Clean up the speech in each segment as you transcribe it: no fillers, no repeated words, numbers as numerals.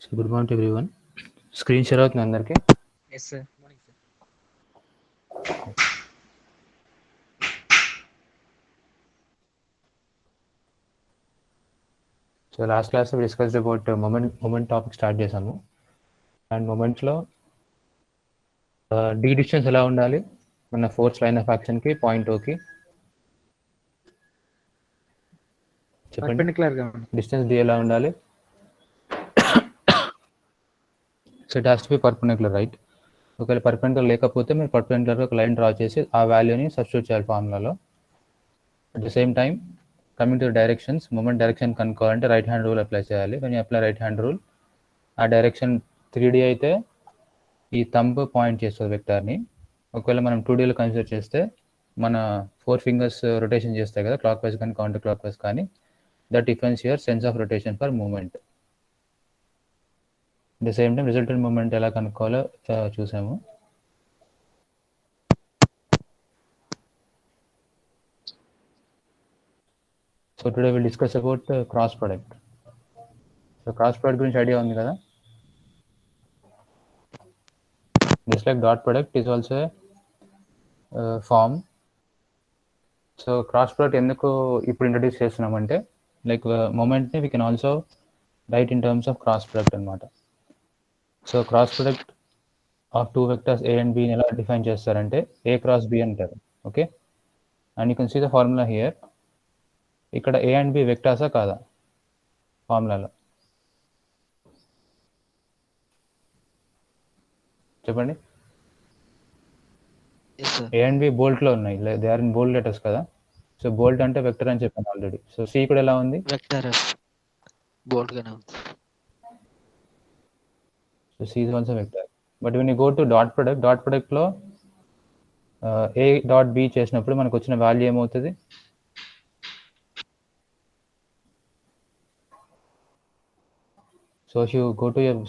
So good morning everyone. Screen share అవుతుంది అందరికి. Yes, sir. Morning, sir. So last క్లాస్లో discussed about moment topic start చేసాము. And మొమెంట్స్లో D distance ఎలా ఉండాలి మన ఫోర్స్ లైన్ ఆఫ్ యాక్షన్కి పాయింట్ ఓకి చెప్పండి. Perpendicular గా ఉంది. డిస్టెన్స్ డి ఎలా ఉండాలి? So it has to be perpendicular, right? ఒకవేళ పర్పెండిక్యులర్ లేకపోతే మీరు పర్పెండిక్యులర్గా ఒక లైన్ డ్రా చేసి ఆ వాల్యూని సబ్స్టిట్యూట్ చేయాలి ఫార్ములాలో. At the same time coming to directions, moment direction కనుక్కోవాలంటే రైట్ హ్యాండ్ రూల్ అప్లై చేయాలి. When you apply right hand rule, ఆ డైరెక్షన్ 3D అయితే ఈ థంబ్ పాయింట్ చేస్తుంది వెక్టార్ని. ఒకవేళ మనం 2Dలో కన్సిడర్ చేస్తే మన 4 ఫింగర్స్ రొటేషన్ చేస్తాయి కదా, క్లాక్ వైజ్ కానీ కౌంటర్ క్లాక్ వైజ్ కానీ. That difference here sense of rotation for moment. The same time resultant moment ఎలా కనుక్కోవాలో చూసాము. So today will discuss about cross product. So cross product గురించి ఐడియా ఉంది కదా. Just like dot product is also form. So cross product ఎందుకు ఇప్పుడు introduce చేస్తున్నామంటే, like మూమెంట్ని we can also write in terms of cross product అనమాట. So cross product of two vectors A and బిని ఎలా డిఫైన్ చేస్తారంటే ఏ క్రాస్ బి అంటారు. Okay, and you can see the formula here. ఇక్కడ A and B వెక్టార్సా కాదా ఫార్ములాలో? చెప్పండి. Yes, sir. A and B బోల్ట్లో ఉన్నాయి, they are in bold letters కదా. సో బోల్ట్ అంటే వెక్టర్ అని చెప్పాను ఆల్రెడీ. సో సి కూడా ఎలా ఉంది? Vector F. Bold గానే ఉంది. So C is also vector. But when you go to dot ప్రొడక్ట్లో ఏ డాట్ బి చేసినప్పుడు మనకు వచ్చిన వాల్యూ ఏమవుతుంది? So you go to your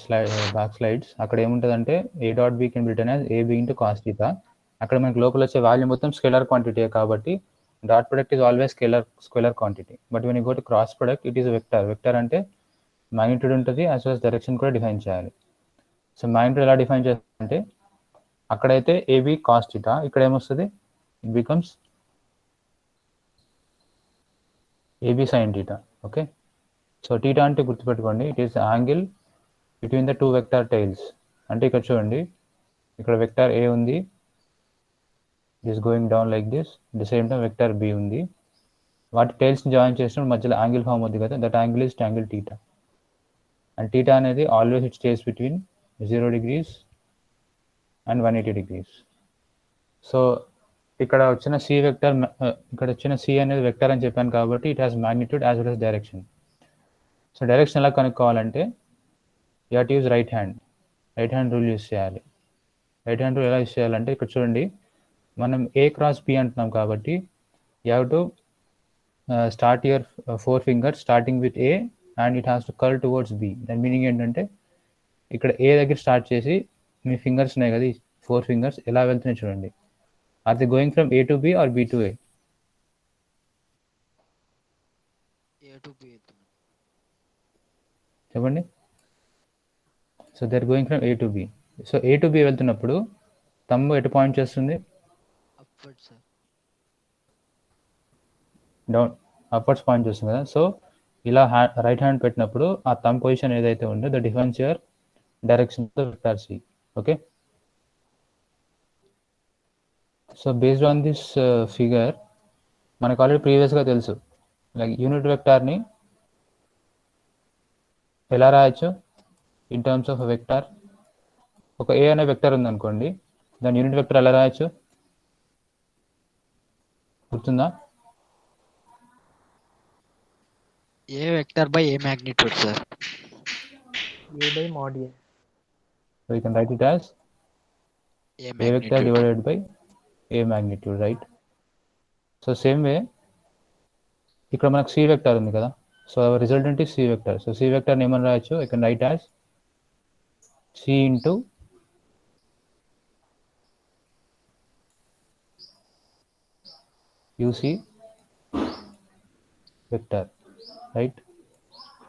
back slides, అక్కడ ఏముంటుందంటే A dot B can be return as A B into cos theta. అక్కడ మనకి లోపల వచ్చే వాల్యూ మొత్తం స్కేలర్ క్వాంటిటీ కాబట్టి dot product is always scalar quantity. But when you go to cross product it is vector అంటే magnitude ఉంటుంది, as well as direction కూడా define చేయాలి. సో మ్యాగ్నిట్యూడ్ ఎలా డిఫైన్ చేస్తారంటే, అక్కడైతే ఏబి కాస్ థీటా, ఇక్కడ ఏమొస్తుంది? It becomes AB sine theta. Okay, so theta అంటే గుర్తుపెట్టుకోండి, it is angle between the two vector tails. అంటే ఇక్కడ చూడండి, ఇక్కడ వెక్టార్ ఏ ఉంది, it is going down like this. The same time vector B ఉంది. వాటి టైల్స్ని జాయిన్ చేసినప్పుడు మధ్యలో యాంగిల్ ఫామ్ అవుతుంది కదా, that angle is angle theta. And theta అనేది always it stays between 0 degrees and 180 degrees. సో ఇక్కడ వచ్చిన సి వెక్టర్, ఇక్కడ వచ్చిన సి అనేది వెక్టర్ అని చెప్పాను కాబట్టి it has magnitude as well as direction. So direction ఎలా కనుక్కోవాలంటే you have to use right hand rule use చేయాలి. రైట్ హ్యాండ్ రూల్ ఎలా యూజ్ చేయాలంటే, ఇక్కడ చూడండి, మనం ఏ క్రాస్ బి అంటున్నాం కాబట్టి you have to start your 4 fingers starting with A and it has to curl towards B. దాని meaning ఏంటంటే, ఇక్కడ ఏ దగ్గర స్టార్ట్ చేసి మీ ఫింగర్స్ ఉన్నాయి కదా, ఈ 4 fingers ఎలా వెళ్తున్నాయి చూడండి. Are they going from A to B or B to A? A to B వెళ్తున్నాం. చెప్పండి. So they are going from A to B. So A to B వెళ్తున్నప్పుడు థంబ్ ఎటు పాయింట్ చేస్తుంది? Upward, sir. Down, upwards point చేస్తుంది కదా. So ఇలా right hand పెట్టినప్పుడు ఆ థంబ్ పొజిషన్ ఏదైతే ఉందో the difference your direction of the vector C. Okay, so based on this figure మనకు ఆల్రెడీ ప్రీవియస్గా తెలుసు, లైక్ యూనిట్ వెక్టార్ని ఎలా రాయొచ్చు ఇన్ టర్మ్స్ ఆఫ్ వెక్టార్. ఒక ఏ అనే వెక్టర్ ఉందనుకోండి, దాని యూనిట్ వెక్టర్ ఎలా రాయొచ్చు గుర్తుందా? A vector by A magnitude, sir. A by mod A. So you can write it as A A vector magnitude. divided by A magnitude, right? So same way ఇక్కడ మనకు C vector ఉంది కదా, so resultant is C vector. So C vector ఏమని రాయొచ్చు? I can write as C into UC vector, right?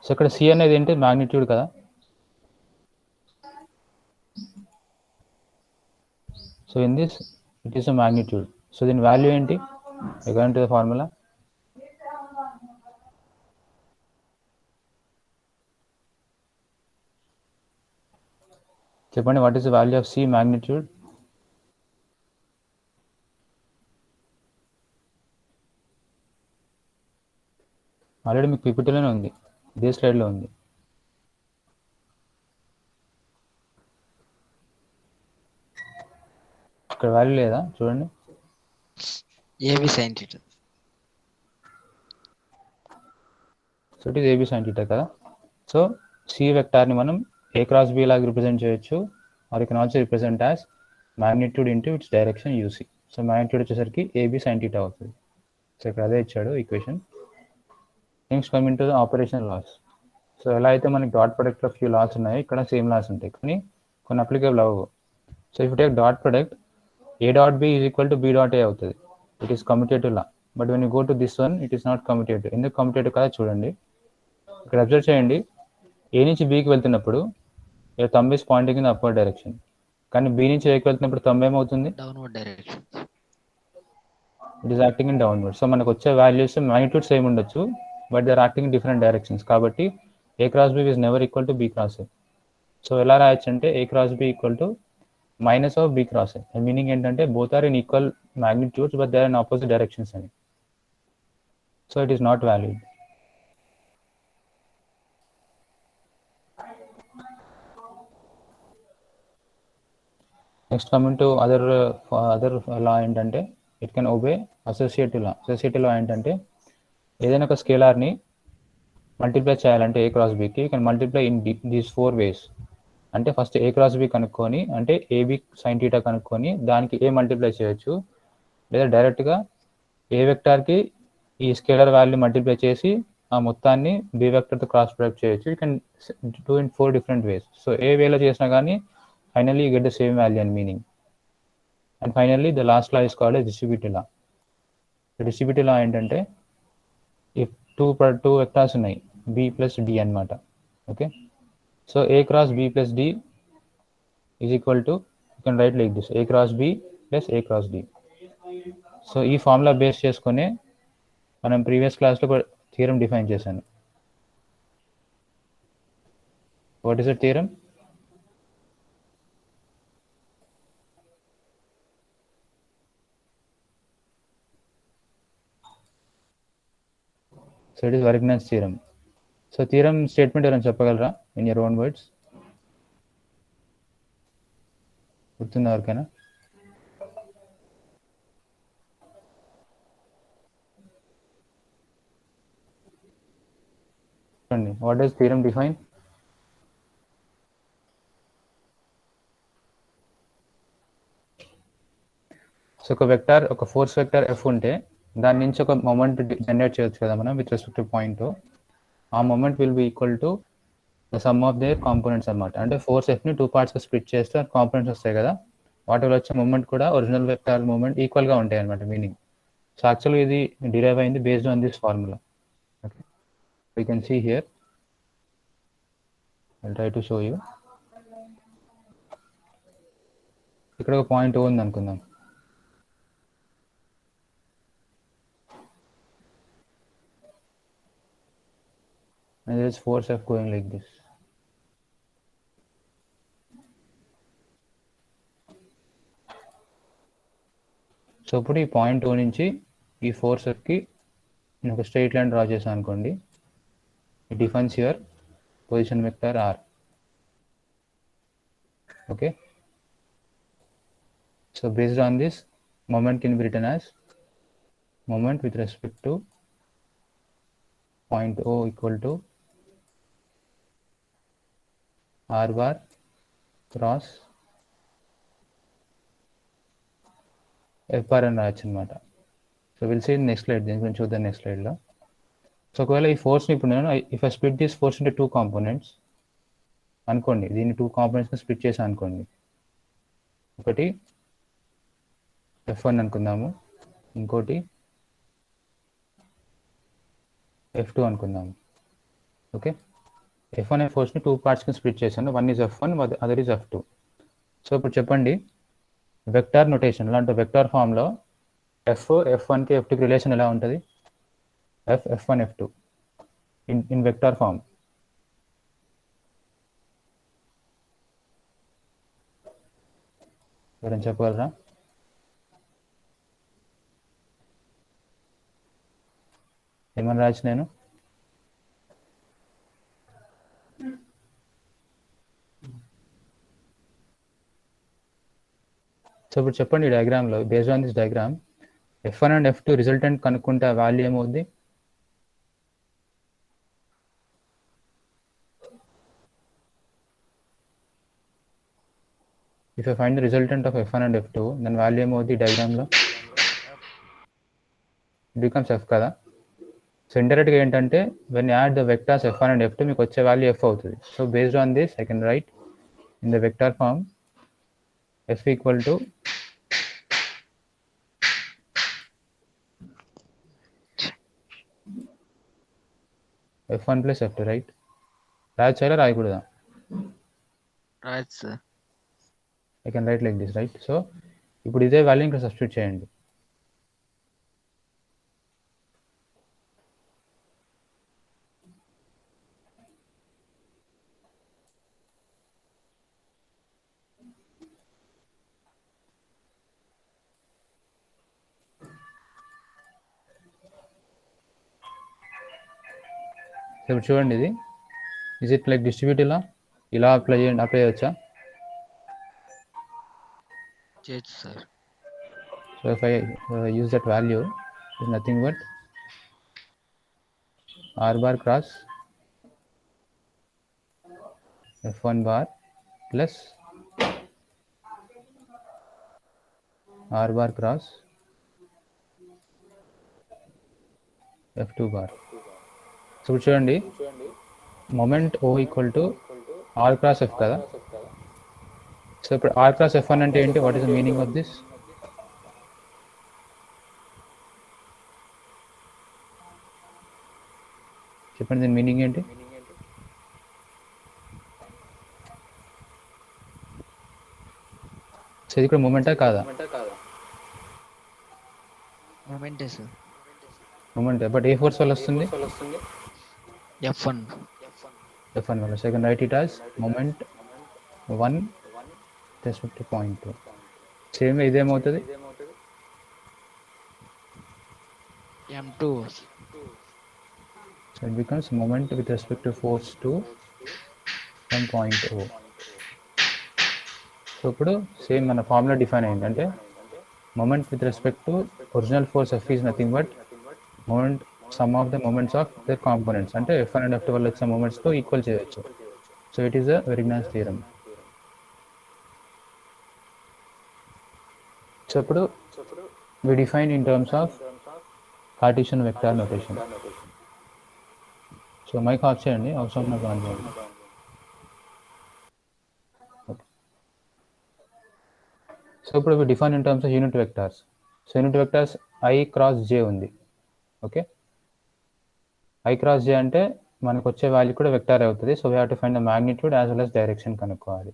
So ఇక్కడ C అనేది ఏంటి? Magnitude కదా. So in this it is a magnitude. సో దీని వాల్యూ ఏంటి అకార్డింగ్ టు ద ఫార్ములా? చెప్పండి, what is the value of C magnitude? Already మీకు పీపీటీలోనే ఉంది, ఇదే స్లైడ్లో ఉంది. ఇక్కడ వాల్యూ లేదా చూడండి. AB sine theta. So it is AB sine theta కదా. సో సి వెక్టార్ని మనం ఏ క్రాస్ బి లాగా రిప్రజెంట్ చేయొచ్చు, or you can also represent as magnitude into its direction UC. So magnitude వచ్చేసరికి ఏబి సైన్ థీటా అవుతుంది. సో ఇక్కడ అదే ఇచ్చాడు equation. Next coming to the operational laws. So ఎలా అయితే మనకి డాట్ ప్రొడక్ట్లో ఫ్యూ లాస్ ఉన్నాయో ఇక్కడ సేమ్ లాస్ ఉంటాయి, కానీ కొన్ని అప్లికేబుల్ అవ్వవు. So if take dot product, A dot B is equal to B dot A అవుతుంది. It is commutative law. But when you go to this one it is not commutative. ఎందుకు commutative కదా చూడండి. ఇక్కడ observe చేయండి, A నుంచి బీకి వెళ్తున్నప్పుడు thumb is pointing in upward direction, కానీ బి నుంచి ఏకి వెళ్తున్నప్పుడు థంబ్ ఏమవుతుంది? Downward direction. It is acting in downward. సో మనకు వచ్చే వాల్యూస్ మ్యాగ్నిట్యూడ్ సేమ్ ఉండొచ్చు, but they are acting in different directions. కాబట్టి A cross B is never equal to B cross A. So ఎలా రాయొచ్చు అంటే A cross B equal to minus of B cross A. Meaning ఏంటంటే both are in equal magnitudes but they are in opposite directions అని. So it is not valid. Next coming to other law ఏంటంటే it can obey associative law. Associative law ఏంటంటే ఏదైనా ఒక స్కేలార్ని multiply చేయాలంటే A cross బీకి can multiply in these 4 ways. అంటే first A cross B కనుక్కొని, అంటే ఏబి సైన్ థీటా కనుక్కొని దానికి ఏ మల్టిప్లై చేయొచ్చు, లేదా డైరెక్ట్గా ఏ వెక్టార్కి ఈ స్కేలర్ వాల్యూ మల్టిప్లై చేసి ఆ మొత్తాన్ని బి వెక్టర్తో క్రాస్ ప్రొడక్ట్ చేయొచ్చు. You can do in 4 different ways. So A వేలో చేసినా కానీ finally you get the same value and meaning. And finally the last law is called as distributive law. The distributive law ఏంటంటే if two vectors ఉన్నాయి b plus d అన్నమాట. Okay, so a cross b plus d is equal to, you can write like this, a cross b plus a cross d. So ఈ formula base చేసుకునే మనం previous క్లాస్లో theorem define చేశాను. What is the theorem? So it is Varignon's theorem. So theorem statement ఎవరైనా చెప్పగలరా in your own words? గుర్తుందా ఎవరికైనా? చూడండి, what does theorem define? So ఒక వెక్టర్, ఒక ఫోర్స్ వెక్టర్ ఎఫ్ ఉంటే దాని నుంచి ఒక మొమెంట్ జనరేట్ చేయొచ్చు కదా మనం విత్ రెస్పెక్ట్ టు పాయింట్. ఆ moment will be equal to the sum of there components అనమాట. అంటే ఫోర్స్ ఎఫ్ని 2 పార్ట్స్గా స్ప్లిట్ చేస్తే కాంపోనెంట్స్ వస్తాయి కదా, వాటి వల్ల వచ్చే మూమెంట్ కూడా ఒరిజినల్ వెక్టర్ మూమెంట్ ఈక్వల్గా ఉంటాయి అనమాట మీనింగ్. సో యాక్చువల్గా ఇది డిరైవ్ అయింది based on this formula. Okay, you can see here, I try to show you. ఇక్కడ ఒక పాయింట్ ఉంది అనుకుందాం. And there is force F going like this. So ఇప్పుడు ఈ పాయింట్ O నుంచి ఈ ఫోర్స్ Fకి నేను ఒక స్ట్రైట్ లైన్ డ్రా చేశాను అనుకోండి. It defines your position vector R. Okay, so based on this moment can be written as moment with respect to point O equal to R bar cross F bar అని రాయొచ్చు అనమాట. So will see next slide, దీని గురించి చూద్దాం next స్లైడ్లో. So ఒకవేళ ఈ ఫోర్స్ని ఇప్పుడు నేను if I split this force into 2 components అనుకోండి, దీన్ని 2 componentsగా స్ప్లిట్ చేసి అనుకోండి. ఒకటి F1 అనుకుందాము, ఇంకోటి F2 అనుకుందాము. ఓకే, F1 అనే ఫోర్స్ని 2 పార్ట్స్కి స్ప్లిట్ చేశాను. One is F1, other is F2. So ఇప్పుడు చెప్పండి, వెక్టార్ నొటేషన్ అంటే వెక్టార్ ఫామ్లో F1కి F2కి రిలేషన్ ఎలా ఉంటుంది? F1 F2 in vector form. ఎవరైనా చెప్పగలరా? ఏమని రాసి నేను? సో ఇప్పుడు చెప్పండి ఈ డయాగ్రామ్లో, based on this diagram F1 and F2 resultant కనుక్కుంటే వాల్యూ ఏమవుద్ది? If I find the resultant of F1 and F2, then value ఏమవుద్ది డయాగ్రామ్లో? It becomes F కదా. సో ఇండైరెక్ట్గా ఏంటంటే when you add the vectors F1 and F2 మీకు వచ్చే value F అవుతుంది. So based on this I can write in the vector form F equal to F1 plus F2, right? రాయొచ్చా రాయకూడదా? Right sir. I can write like this, right? So ఇప్పుడు ఇదే value ఇక్కడ substitute చేయండి. ఇప్పుడు చూడండి, ఇది ఇజ్ ఇట్ లైక్ డిస్ట్రిబ్యూట్ ఇలా అప్లై చేయొచ్చా? చేయొచ్చు sir. So if I use that value is nothing but r bar cross F1 bar plus r bar cross F2 bar. So ఇప్పుడు చూడండి, moment O equal to r cross F కదా. So ఇప్పుడు r cross F1 అంటే ఏంటి? What is the meaning of this? చెప్పండి, దీని meaning ఏంటి? సో ఇది ఇక్కడ మూమెంటా కాదా? మూమెంటే సార్. మూమెంట్, బట్ ఏ ఫోర్స్ వల్ల వస్తుంది? F1. F1 వల్ల. Second write it as moment 1 respect to point 2. Same ఇదేమవుతుంది? M2. So it becomes moment with respect to force 2 from point O. So ఇప్పుడు సేమ్ మన ఫార్ములా డిఫైన్ అయింది. అంటే moment with respect to original force F is nothing but moment sum of the moments of their components. అంటే F1 and F2 వల్ల వచ్చిన moments తో equal చేయొచ్చు. So it is a Varignon's theorem. సో ఇప్పుడు we define in terms of Cartesian vector notation. So mic off చేయండి, అవసరం నాకు ఆన్ చేయండి. సో ఇప్పుడు we define in terms of unit vectors. So unit vectors I cross J ఉంది. Okay, I cross J అంటే మనకు వచ్చే వాల్యూ కూడా వెక్టార్ అవుతుంది. So we have to find the magnitude as well as direction కనుక్కోవాలి.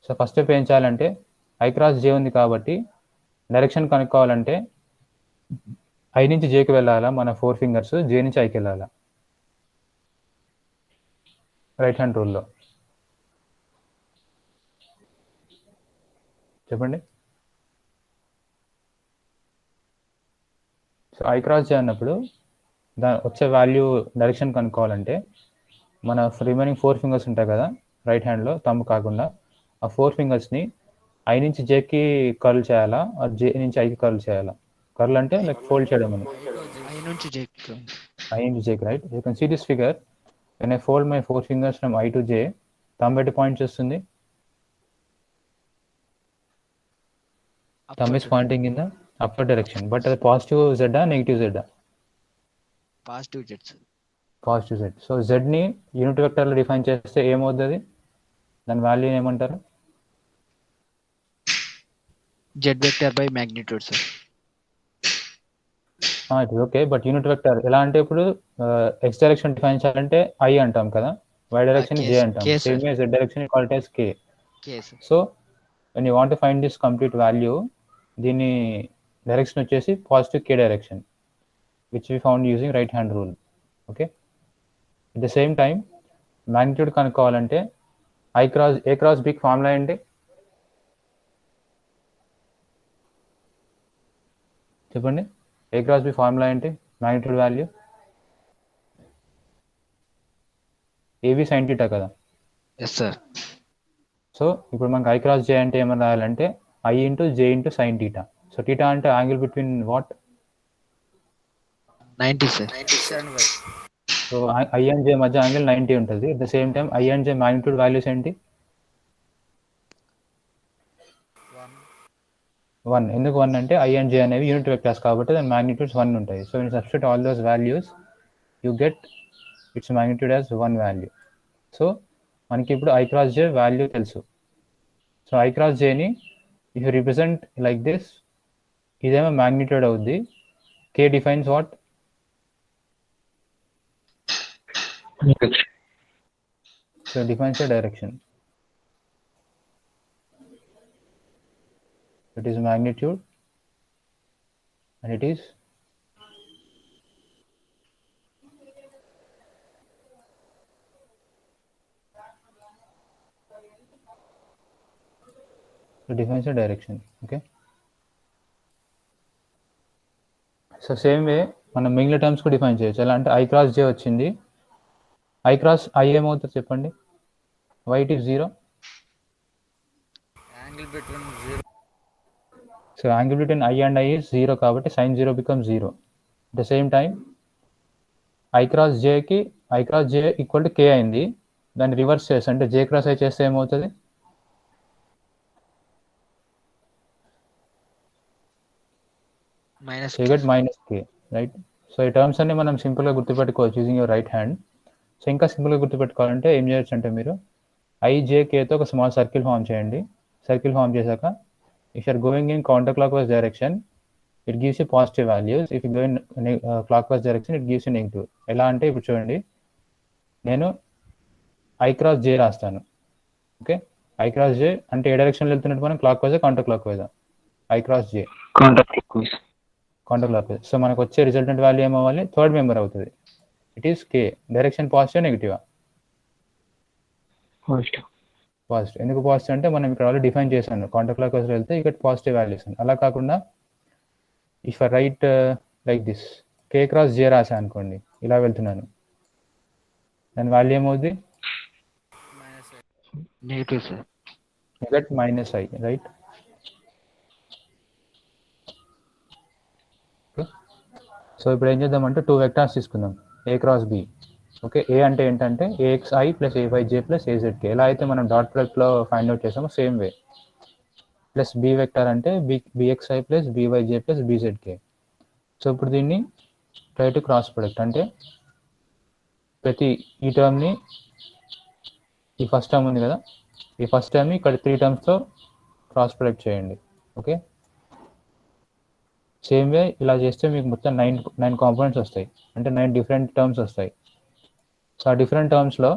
So first step ఏం చేయాలంటే, I cross J ఉంది కాబట్టి డైరెక్షన్ కనుక్కోవాలంటే I నుంచి Jకి వెళ్ళాలా మన 4 ఫింగర్స్, J నుంచి Iకి వెళ్ళాలా రైట్ హ్యాండ్ రూల్లో? చెప్పండి. సో I క్రాస్ J అన్నప్పుడు వచ్చే వాల్యూ డైరెక్షన్ కనుక్కోవాలంటే మన రిమైనింగ్ 4 ఫింగర్స్ ఉంటాయి కదా రైట్ హ్యాండ్లో, తమ్ము కాకుండా, ఆ 4 ఫింగర్స్ని I నుంచి Jకి కర్ల్ చేయాలా, J నుంచి Iకి కర్ల్ చేయాలా? కర్ల్ అంటే లైక్ ఫోల్డ్ చేయడం అని. I నుంచి Jకి, right? You can see this figure. when I fold my 4 fingers from I to J, thumb ఎటు పాయింట్ చేస్తుంది? thumb is pointing in the upper direction, but అది positive Z negative Z? Positive Z sir. Positive Z. So Zని unit వెక్టర్లో define చేస్తే ఏమవుతుంది? దాని వాల్యూ ఏమంటారు? Z vector by magnitude sir. It is okay, but unit vector ఎలా అంటే ఇప్పుడు ఎక్స్ డైరెక్షన్ డిఫైన్ చేయాలంటే I అంటాం కదా, y డైరెక్షన్ J అంటాం, same Z direction called as K. So when you want to find this complete value, దీని direction వచ్చేసి positive k direction, which we found using right hand rule. Okay, at the same time magnitude కనుక్కోవాలంటే A cross బికి formula ఏంటి? చెప్పండి, A cross B formula ఏంటి magnitude value? A B sine theta కదా. Yes sir. So ఇప్పుడు మనకి I cross J అంటే ఏమని రాయాలంటే I into J into sine theta. So theta అంటే angle between what? 90 sir. So I and J మధ్య angle 90 ఉంటుంది. At the same time I and J magnitude values ఏంటి? 1. ఎందుకు 1 అంటే ఐ అండ్ జే అనేవి యూనిట్ వెక్టర్స్ కాబట్టి దాని మ్యాగ్నిట్యూడ్స్ 1 ఉంటాయి. So in substitute all those values you get its magnitude as 1 value. So మనకి ఇప్పుడు ఐ క్రాస్ జే వాల్యూ తెలుసు. సో ఐ క్రాస్ జేని if you represent like this, ఇదేమో మ్యాగ్నిట్యూడ్ అవుద్ది. K defines what? So defines the direction. It is magnitude and it is it defines the direction. Okay, so same way మనం మిగిలిన terms కూడా define చేయొచ్చు. ఎలా అంటే I cross జే వచ్చింది, I cross I ఏమవుతుంది చెప్పండి? Why it is 0? So angle between I and I is 0 కాబట్టి sine 0 become 0. At the same time I cross J equal to K అయింది. దాన్ని రివర్స్ చేస్తే అంటే జే క్రాస్ ఐ చేస్తే ఏమవుతుంది? Minus K, right? సో ఈ టర్మ్స్ అన్ని మనం సింపుల్గా గుర్తుపెట్టుకోవచ్చు using your right hand. So ఇంకా సింపుల్గా గుర్తుపెట్టుకోవాలంటే ఏం చేయొచ్చు అంటే మీరు ఐజేకేతో ఒక స్మాల్ సర్కిల్ ఫామ్ చేయండి. సర్కిల్ ఫామ్ చేశాక if you're going in counter clock wise direction it gives you positive values. If you go in clock wise direction it gives you negative. ఎలా అంటే ఇప్పుడు చూడండి, నేను ఐ క్రాస్ జే రాస్తాను. Okay, I cross J అంటే ఏ డైరెక్షన్లో వెళ్తున్నట్టు మనం క్లాక్ వైజా కౌంటర్ క్లాక్ వైజా? I cross J counter clock wise. So మనకు వచ్చే రిజల్టెంట్ వాల్యూ ఏమవ్వాలి? థర్డ్ మెంబర్ అవుతుంది. It is K. Direction positive నెగిటివా? పాజిటివ్. ఎందుకు పాజిటివ్ అంటే మనం ఇక్కడ ఆల్రెడీ డిఫైన్ చేశాను, కౌంటర్ క్లాక్ వైజ్ వెళ్తే ఇక్కడ పాజిటివ్ వాల్యూస్. అలా కాకుండా if I write like this, K cross J రాసా అనుకోండి, ఇలా వెళ్తున్నాను, దాని వాల్యూ ఏమవుద్ది? Negative sir. You get minus I, right? So ఇప్పుడు ఏం చేద్దామంటే 2 వెక్టార్స్ తీసుకుందాం, ఏ క్రాస్ బి. ఓకే, ఏ అంటే ఏంటంటే ఏఎక్స్ఐ ప్లస్ ఏవైజే ప్లస్ ఏజెడ్కే. ఎలా అయితే మనం డాట్ ప్రొడక్ట్లో ఫైండ్ అవుట్ చేసామో same way. Plus B vector అంటే BXI plus BYJ plus BZK. So ఇప్పుడు దీన్ని ట్రై టు క్రాస్ ప్రొడక్ట్ అంటే ప్రతి ఈ టర్మ్ని, ఈ ఫస్ట్ టర్మ్ ఉంది కదా, ఈ ఫస్ట్ టర్మ్ని ఇక్కడ 3 టర్మ్స్తో క్రాస్ ప్రొడక్ట్ చేయండి. ఓకే, సేమ్ వే ఇలా చేస్తే మీకు మొత్తం 9 కాంపోనెంట్స్ వస్తాయి, అంటే 9 డిఫరెంట్ టర్మ్స్ వస్తాయి. సో ఆ డిఫరెంట్ టర్మ్స్లో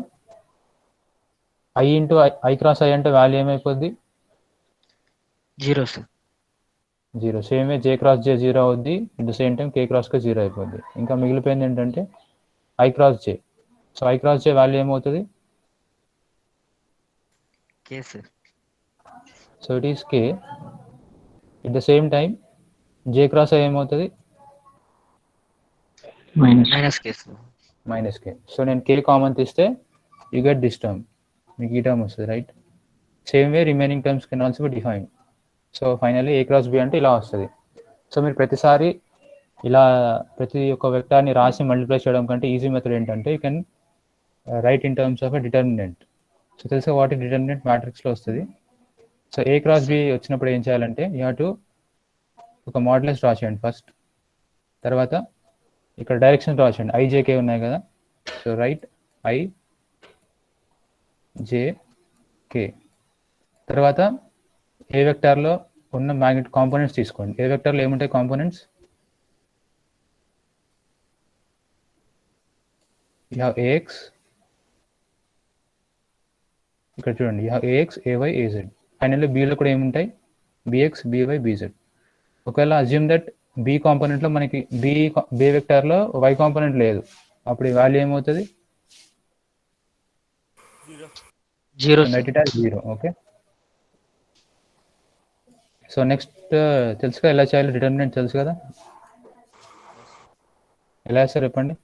I into I cross I అంటే వాల్యూ ఏమైపోద్ది? 0 sir. 0. Same way J cross J 0 అవుద్ది. At the same time K క్రాస్కి 0 అయిపోద్ది. ఇంకా మిగిలిపోయింది ఏంటంటే I cross J. So I cross J value ఏమవుతుంది? K sir. So it is K. At the same time J cross I ఏమవుతుంది? Minus K sir. Minus K. So నేను K common తీస్తే you get this term, మీకు ఈ term వస్తుంది, right? Same way remaining terms can also be define. So finally A cross B అంటే ఇలా వస్తుంది. So మీరు ప్రతిసారి ఇలా ప్రతి ఒక్క వెక్టార్ని రాసి మల్టిప్లై చేయడం కంటే ఈజీ మెథడ్ ఏంటంటే you can right in terms of a determinant. So తెలుసా వాటి డిటర్మినెంట్ మ్యాట్రిక్స్లో వస్తుంది. సో ఏ క్రాస్ బి వచ్చినప్పుడు ఏం చేయాలంటే యూ హ్యావ్ టు ఒక మోడ్యులస్ డ్రా చేయండి ఫస్ట్. తర్వాత ఇక్కడ డైరెక్షన్ డ్రా చేయండి, ఐజేకే ఉన్నాయి కదా. సో రైట్ ఐ జే కే. తర్వాత ఏ వెక్టార్లో ఉన్న మ్యాగ్నెట్ కాంపోనెంట్స్ తీసుకోండి. ఏ వెక్టార్లో ఏముంటాయి కాంపోనెంట్స్? యూ హ్యావ్ ఏఎక్స్, ఇక్కడ చూడండి, you have AX AY AZ. Finally బీలో కూడా ఏముంటాయి, బిఎక్స్, బీవై, బీజెడ్. ఒకవేళ అజ్యూమ్ దట్ బి కాంపోనెంట్లో మనకి బి వెక్టార్లో వై కాంపోనెంట్ లేదు, అప్పుడు ఈ వాల్యూ ఏమవుతుంది, 0 right sir. It as 0. Okay, so next తెలుసు కదా ఎలా చేయాలి, డిటర్మినెంట్ తెలుసు కదా, ఎలా చేస్తారు చెప్పండి.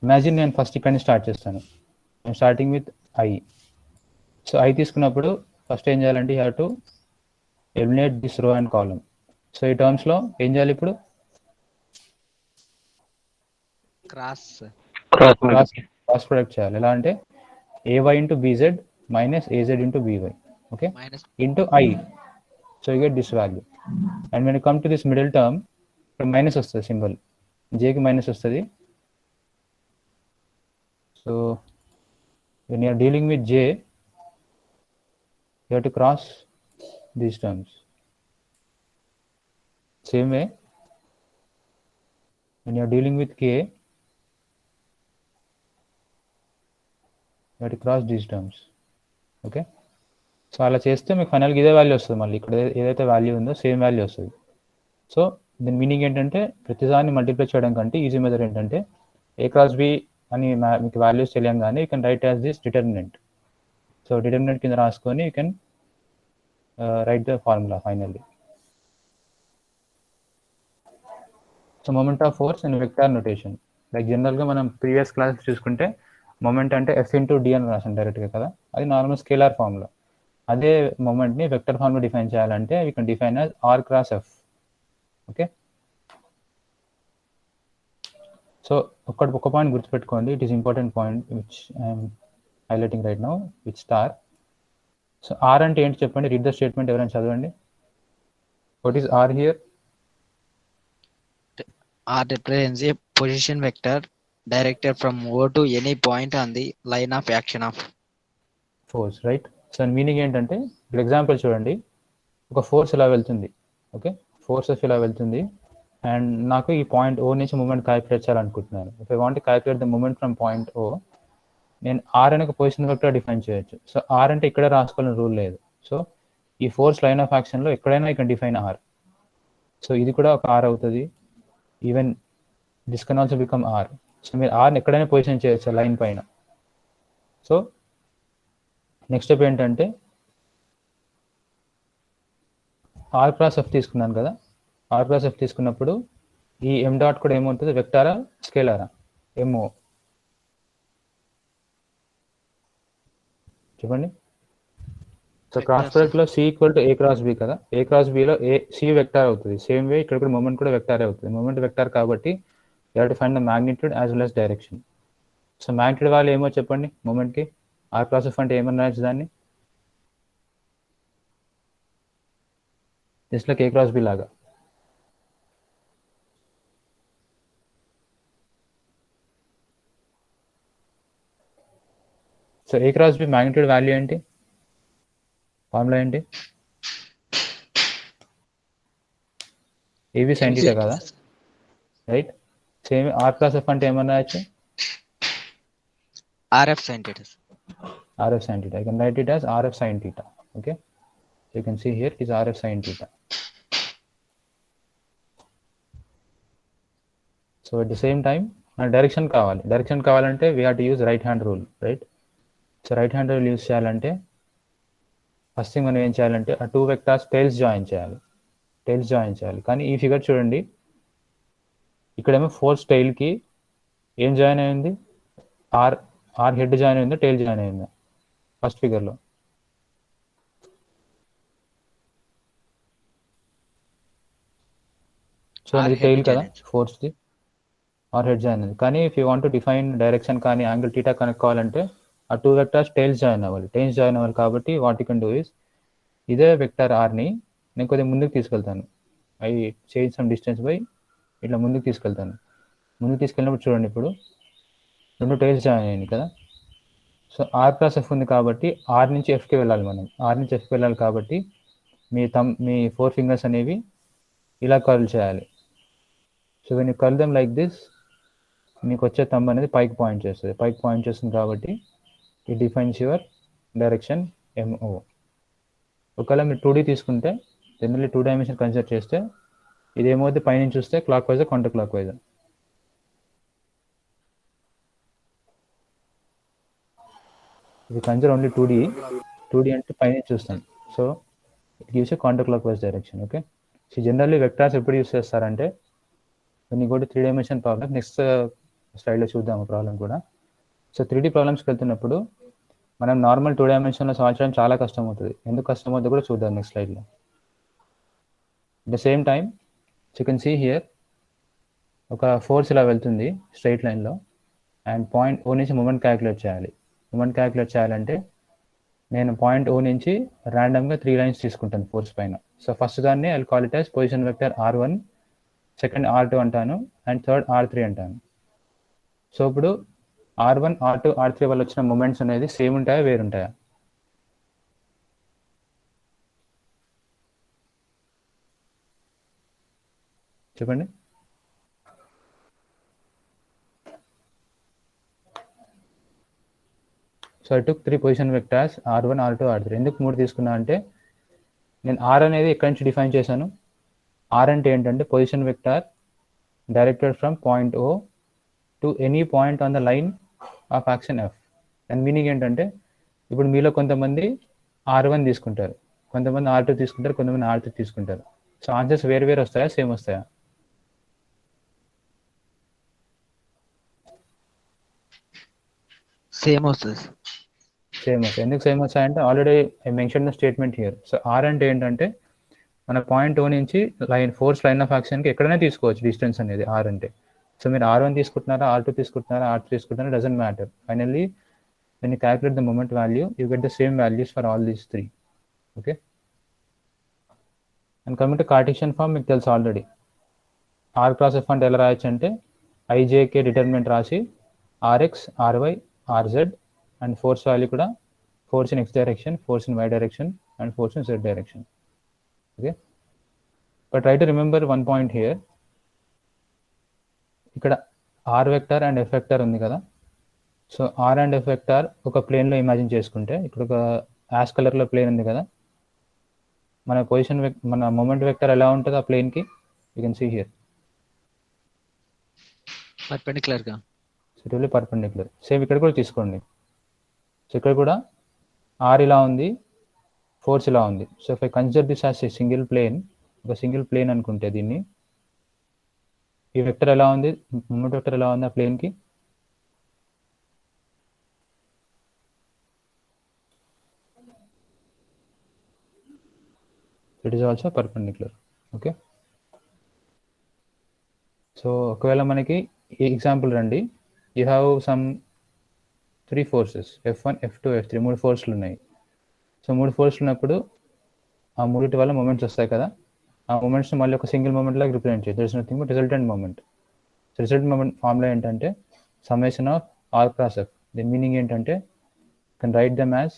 ఇమాజిన్ నేను ఫస్ట్ ఇక్కడ నుంచి స్టార్ట్ చేస్తాను, నేను starting with I. So I తీసుకున్నప్పుడు ఫస్ట్ ఏం చేయాలంటే you have to eliminate this రో అండ్ కాలమ్. సో ఈ టర్మ్స్లో ఏం చేయాలి ఇప్పుడు, Cross sir. క్రాస్ ప్రొడక్ట్ చేయాలి. ఎలా అంటే AY into BZ minus AZ into BY, okay, Minus into I. So you get this value. And when come to this middle term, ఇక్కడ minus వస్తుంది symbol, జేకి మైనస్ వస్తుంది. So when you're dealing with J, you have to cross these terms. Same way, when you are dealing with k, you have to cross these terms. Okay, so అలా చేస్తే మీకు ఫైనల్గా ఇదే value వస్తుంది, మళ్ళీ ఇక్కడ ఏదైతే వాల్యూ ఉందో సేమ్ వాల్యూ వస్తుంది. సో దీని మీనింగ్ ఏంటంటే ప్రతిదాన్ని మల్టిప్లై చేయడం కంటే ఈజీ మెథడ్ ఏంటంటే ఏ క్రాస్ బి అని మీకు వాల్యూస్ తెలియంగానే you can write as this determinant. So determinant కింద రాసుకొని you can write the formula finally. So moment of force in vector notation, like జనరల్గా మనం ప్రీవియస్ క్లాస్ చూసుకుంటే మొమెంట్ అంటే ఎఫ్ ఇంటూ డి అని రాసాం డైరెక్ట్గా కదా, అది నార్మల్ స్కేలార్ ఫార్ములా. అదే మొమెంట్ని వెక్టర్ ఫార్ములా డిఫైన్ చేయాలంటే we can define as R cross F. Okay, so ఒక పాయింట్ గుర్తుపెట్టుకోండి, it is important point which I'm highlighting right now with star. So R అంటే ఏంటి చెప్పండి, రీడ్ ద స్టేట్మెంట్, ఎవరైనా చదవండి. What is R here? R represents a position vector directed from O to any point on the line of action of force, right. So meaning ఏంటంటే ఇప్పుడు example చూడండి, ఒక force ఇలా వెళ్తుంది, ఓకే, ఫోర్స్ ఇలా వెళ్తుంది అండ్ నాకు ఈ పాయింట్ ఓ నుంచి మూమెంట్ క్యాలిక్యులేట్ చేయాలనుకుంటున్నాను. If I want calculate the moment from point O, నేను ఆర్ అనే ఒక పొజిషన్ వెక్టర్ డిఫైన్ చేయొచ్చు. సో ఆర్ అంటే ఇక్కడే రాసుకోవాలని రూల్ లేదు. సో ఈ ఫోర్స్ లైన్ ఆఫ్ యాక్షన్లో ఎక్కడైనా you can define R. So ఇది కూడా ఒక ఆర్ అవుతుంది, even this can also become R. So మీరు ఆర్ని ఎక్కడైనా పొజిషన్ చేయొచ్చు లైన్ పైన. సో నెక్స్ట్ స్టెప్ ఏంటంటే ఆర్ క్రాస్ ఎఫ్ తీసుకున్నాను కదా, ఆర్ క్రాస్ ఎఫ్ తీసుకున్నప్పుడు ఈ ఎం డాట్ కూడా ఏమవుతుంది, వెక్టారా స్కేలారా, ఎంఓ చెప్పండి. సో క్రాస్ ప్రొడక్ట్లో C equal to A cross B కదా, ఏ క్రాస్ బిలో ఏ సి వెక్టార్ అవుతుంది. సేమ్ వే ఇక్కడ కూడా మూమెంట్ కూడా వెక్టారే అవుతుంది. మూమెంట్ వెక్టార్ కాబట్టి you have to find the magnitude as well as direction. So magnitude value ఏమో చెప్పండి మూమెంట్కి, ఆర్ క్రాస్ ఎఫ్ అంటే ఏమన్నా రాయొచ్చు దాన్ని, just like A cross B లాగా. So A cross B magnitude value ఏంటి, ఫార్ములా ఏంటి, ఏబి సైన్ థీటా కదా, right. Same R cross F అంటే ఏమన్నా రాయొచ్చు, RF sin theta. RF sin theta. I can write it as RF sin theta. Okay, so you can see here is RF sin theta. So at the same time direction కావాలి, direction కావాలంటే we have to use right hand rule, right. So right hand rule use చేయాలంటే first thing మనం ఏం చేయాలంటే ఆ two vectors tiles join చేయాలి. కానీ ఈ ఫిగర్ చూడండి, ఇక్కడేమో ఫోర్స్ టైల్కి ఏం జాయిన్ అయింది, ఆర్ హెడ్ జాయిన్ అయిందా, టైల్ జాయిన్ అయిందా ఫస్ట్ ఫిగర్లో. సో అది టైల్ కదా ఫోర్స్ది, ఆర్ హెడ్ జాయిన్ అయింది. కానీ if you want to define direction కానీ యాంగిల్ టీటా కనుక్కోవాలంటే ఆ టూ వెక్టార్స్ టైల్స్ జాయిన్ అవ్వాలి. కాబట్టి what you can do is, ఇదే వెక్టర్ ఆర్ని నేను కొద్దిగా ముందుకు తీసుకెళ్తాను, I change some distance by ఇట్లా ముందుకు తీసుకెళ్తాను. ముందుకు తీసుకెళ్ళినప్పుడు చూడండి, ఇప్పుడు రెండు టైల్స్ జాయిన్ అయ్యింది కదా. సో ఆర్ ప్లస్ ఎఫ్ ఉంది కాబట్టి ఆర్ నుంచి ఎఫ్కి వెళ్ళాలి మనం, కాబట్టి మీ 4 ఫింగర్స్ అనేవి ఇలా కర్ల్ చేయాలి. So when you curl them like this, మీకు వచ్చే థంబ్ అనేది పైకి పాయింట్ చేస్తుంది. పైకి పాయింట్ చేస్తుంది కాబట్టి it defines your direction MO. ఒకవేళ మీరు 2D తీసుకుంటే జనరల్లీ 2 డైమెన్షన్ కన్సిడర్ చేస్తే ఇదేమవుతుంది, పైనుంచి చూస్తే clock wise counter clock wise. ఇది కన్సిడర్ ఓన్లీ 2D అంటే పైనుంచి చూస్తాం. So it gives a counter clock wise direction. Okay, so generally vectors ఎప్పుడు యూస్ చేస్తారంటే when you go to 3 dimension problem, next స్లైడ్లో చూద్దాము ప్రాబ్లం కూడా. సో 3D ప్రాబ్లమ్స్కి వెళ్తున్నప్పుడు మనం నార్మల్ 2 డైమెన్షన్లో సాల్వ్ చేయడం చాలా కష్టం అవుతుంది. ఎందుకు కష్టం అవుతుందో కూడా చూద్దాం నెక్స్ట్ స్లైడ్లో. At the same time you can see here ఒక ఫోర్స్ ఇలా వెళ్తుంది స్ట్రైట్ లైన్లో, అండ్ పాయింట్ ఓ నుంచి మూమెంట్ క్యాలిక్యులేట్ చేయాలి. మూమెంట్ క్యాలిక్యులేట్ చేయాలంటే నేను పాయింట్ ఓ నుంచి ర్యాండమ్గా 3 లైన్స్ తీసుకుంటాను ఫోర్స్ పైన. సో ఫస్ట్ దాన్ని I call it as position vector R1, second R2 అంటాను, అండ్ థర్డ్ R3 అంటాను. సో ఇప్పుడు R1, R2, R3 వల్ల వచ్చిన మూమెంట్స్ అనేది సేమ్ ఉంటాయా వేరుంటాయా? చెప్పండి. So I took 3 position vectors R1, R2, R3. ఎందుకు 3 తీసుకున్నా అంటే నేను R అనేది ఎక్కడి నుంచి డిఫైన్ చేశాను. R అంటే ఏంటంటే position vector directed from point O to any point on the line of action F. దాని మీనింగ్ ఏంటంటే ఇప్పుడు మీలో కొంతమంది R1 తీసుకుంటారు, కొంతమంది R2 తీసుకుంటారు, కొంతమంది R3 తీసుకుంటారు. సో ఆన్సర్స్ వేరు వేరు వస్తాయా సేమ్ వస్తాయా? సేమ్ వస్తుంది. సేమ్ వస్తాయి. ఎందుకు సేమ్ వస్తాయంటే already I mention the statement here. So R అంటే ఏంటంటే మన పాయింట్ O నుంచి ఫోర్స్ లైన్ ఆఫ్ యాక్షన్కి ఎక్కడైనా తీసుకోవచ్చు డిస్టెన్స్ అనేది R అంటే. సో మీరు R1 తీసుకుంటున్నారా, R2 తీసుకుంటున్నారా, R3 తీసుకుంటున్నారా, doesn't matter. Finally when you calculate the moment value, you get the same values for all these 3. Okay, and coming to Cartesian form మీకు తెలుసు ఆల్రెడీ. R cross F అంటే ఎలా రాయొచ్చు అంటే IJK డిటర్మినెంట్ రాసి RX, RY, RZ and force value కూడా force in X direction, force in Y direction and force in Z direction. Okay, but try to remember one point here. ఇక్కడ R vector and F vector ఉంది కదా. So R and F vector ఒక ప్లేన్లో imagine చేసుకుంటే ఇక్కడ ఒక ash కలర్లో plane ఉంది కదా. మన పొజిషన్ మన మూమెంట్ వెక్టర్ ఎలా ఉంటుంది ఆ ప్లేన్కి? యూ కెన్ సీ హియర్ పర్పెండిక్యులర్గా. So it will be perpendicular. Same ఇక్కడ కూడా తీసుకోండి. సో ఇక్కడ కూడా R ఇలా ఉంది, ఫోర్స్ ఇలా ఉంది. So if I consider this as a single plane, ఒక సింగిల్ ప్లేన్ అనుకుంటే దీన్ని, ఈ వెక్టర్ ఎలా ఉంది, మూమెంట్ వెక్టర్ ఎలా ఉంది ఆ ప్లేన్కి? It is also perpendicular. Okay, so ఒకవేళ మనకి ఈ ఎగ్జాంపుల్ రండి. You have some 3 forces F1, F2, F3, 3 ఫోర్స్లు ఉన్నాయి. సో 3 ఫోర్స్లు ఉన్నప్పుడు ఆ మూడింటి వల్ల మూమెంట్స్ వస్తాయి కదా. ఆ మూమెంట్స్ని మళ్ళీ ఒక సింగిల్ మూమెంట్ లాగా రిప్రజెంట్ చేయొచ్చు. There is nothing but resultant moment. So resultant moment formula ఏంటంటే summation of R cross F. దీని మీనింగ్ ఏంటంటే can write them as